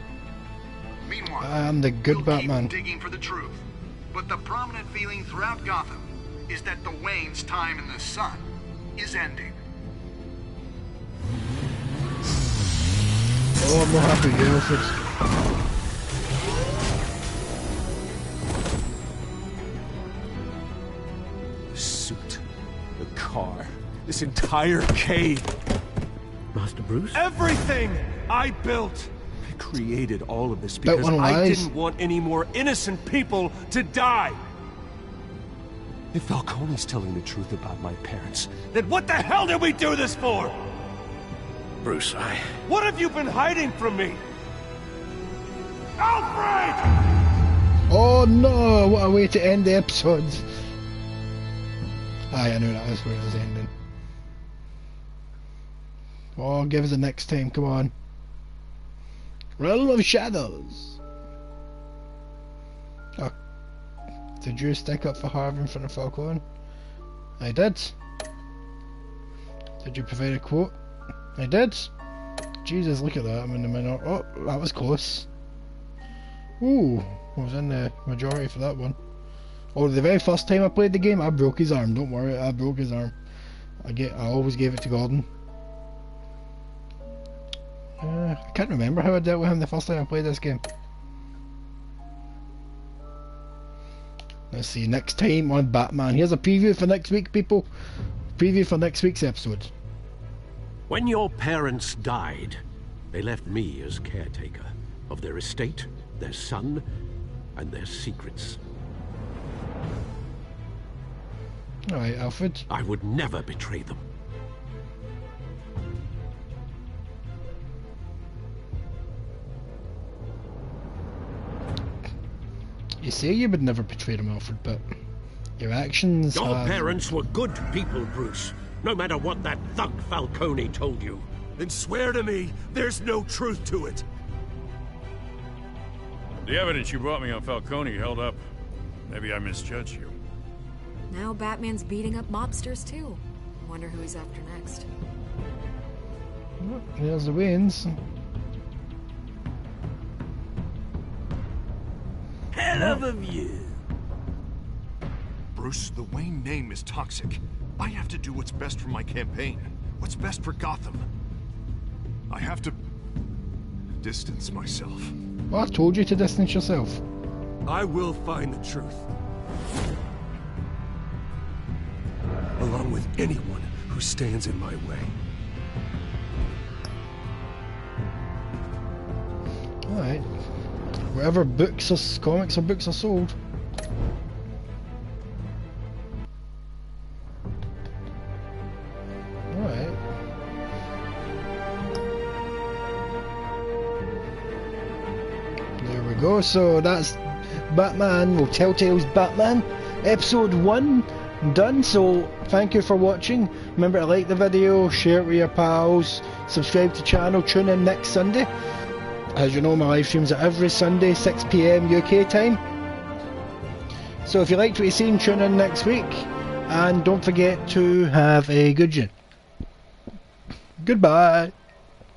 Meanwhile, I'm the good we'll Batman. keep digging for the truth. But the prominent feeling throughout Gotham is that the Wayne's time in the sun is ending. Oh, I'm not happy, Alfred. The suit, the car, this entire cave. Master Bruce? Everything I built! I created all of this because I didn't want any more innocent people to die! If Falcone's telling the truth about my parents, then what the hell did we do this for? Bruce, What have you been hiding from me? Alfred! Oh no, what a way to end the episode. Aye, I knew that was where it was ending. Oh, give us the next time, come on. Realm of Shadows. Oh, did you stick up for Harvey in front of Falcone? I did. Did you provide a quote? I did. Jesus, look at that, I'm in the minute. Oh, that was close. Ooh, I was in the majority for that one. Oh, the very first time I played the game, I broke his arm. Don't worry, I broke his arm. I always gave it to Gordon. I can't remember how I dealt with him the first time I played this game. Let's see, next time on Batman. Here's a preview for next week, people. Preview for next week's episode. When your parents died, they left me as caretaker of their estate, their son, and their secrets. Alright, Alfred. I would never betray them. You say you would never betray them, Alfred, but your actions Your have... parents were good people, Bruce. No matter what that thug Falcone told you. Then swear to me there's no truth to it. The evidence you brought me on Falcone held up. Maybe I misjudged you. Now Batman's beating up mobsters too. Wonder who he's after next. There's the Waynes. Hell of a view. Bruce, the Wayne name is toxic. I have to do what's best for my campaign. What's best for Gotham. I have to distance myself. Well, I told you to distance yourself. I will find the truth. Along with anyone who stands in my way. Alright. Whatever books or comics or books are sold. Alright. There we go, so that's Batman, well, Telltale's Batman, episode 1 done. So thank you for watching. Remember to like the video, share it with your pals, subscribe to the channel, tune in next Sunday. As you know, my live streams are every Sunday, 6 PM UK time. So if you liked what you've seen, tune in next week. And don't forget to have a good year. Goodbye.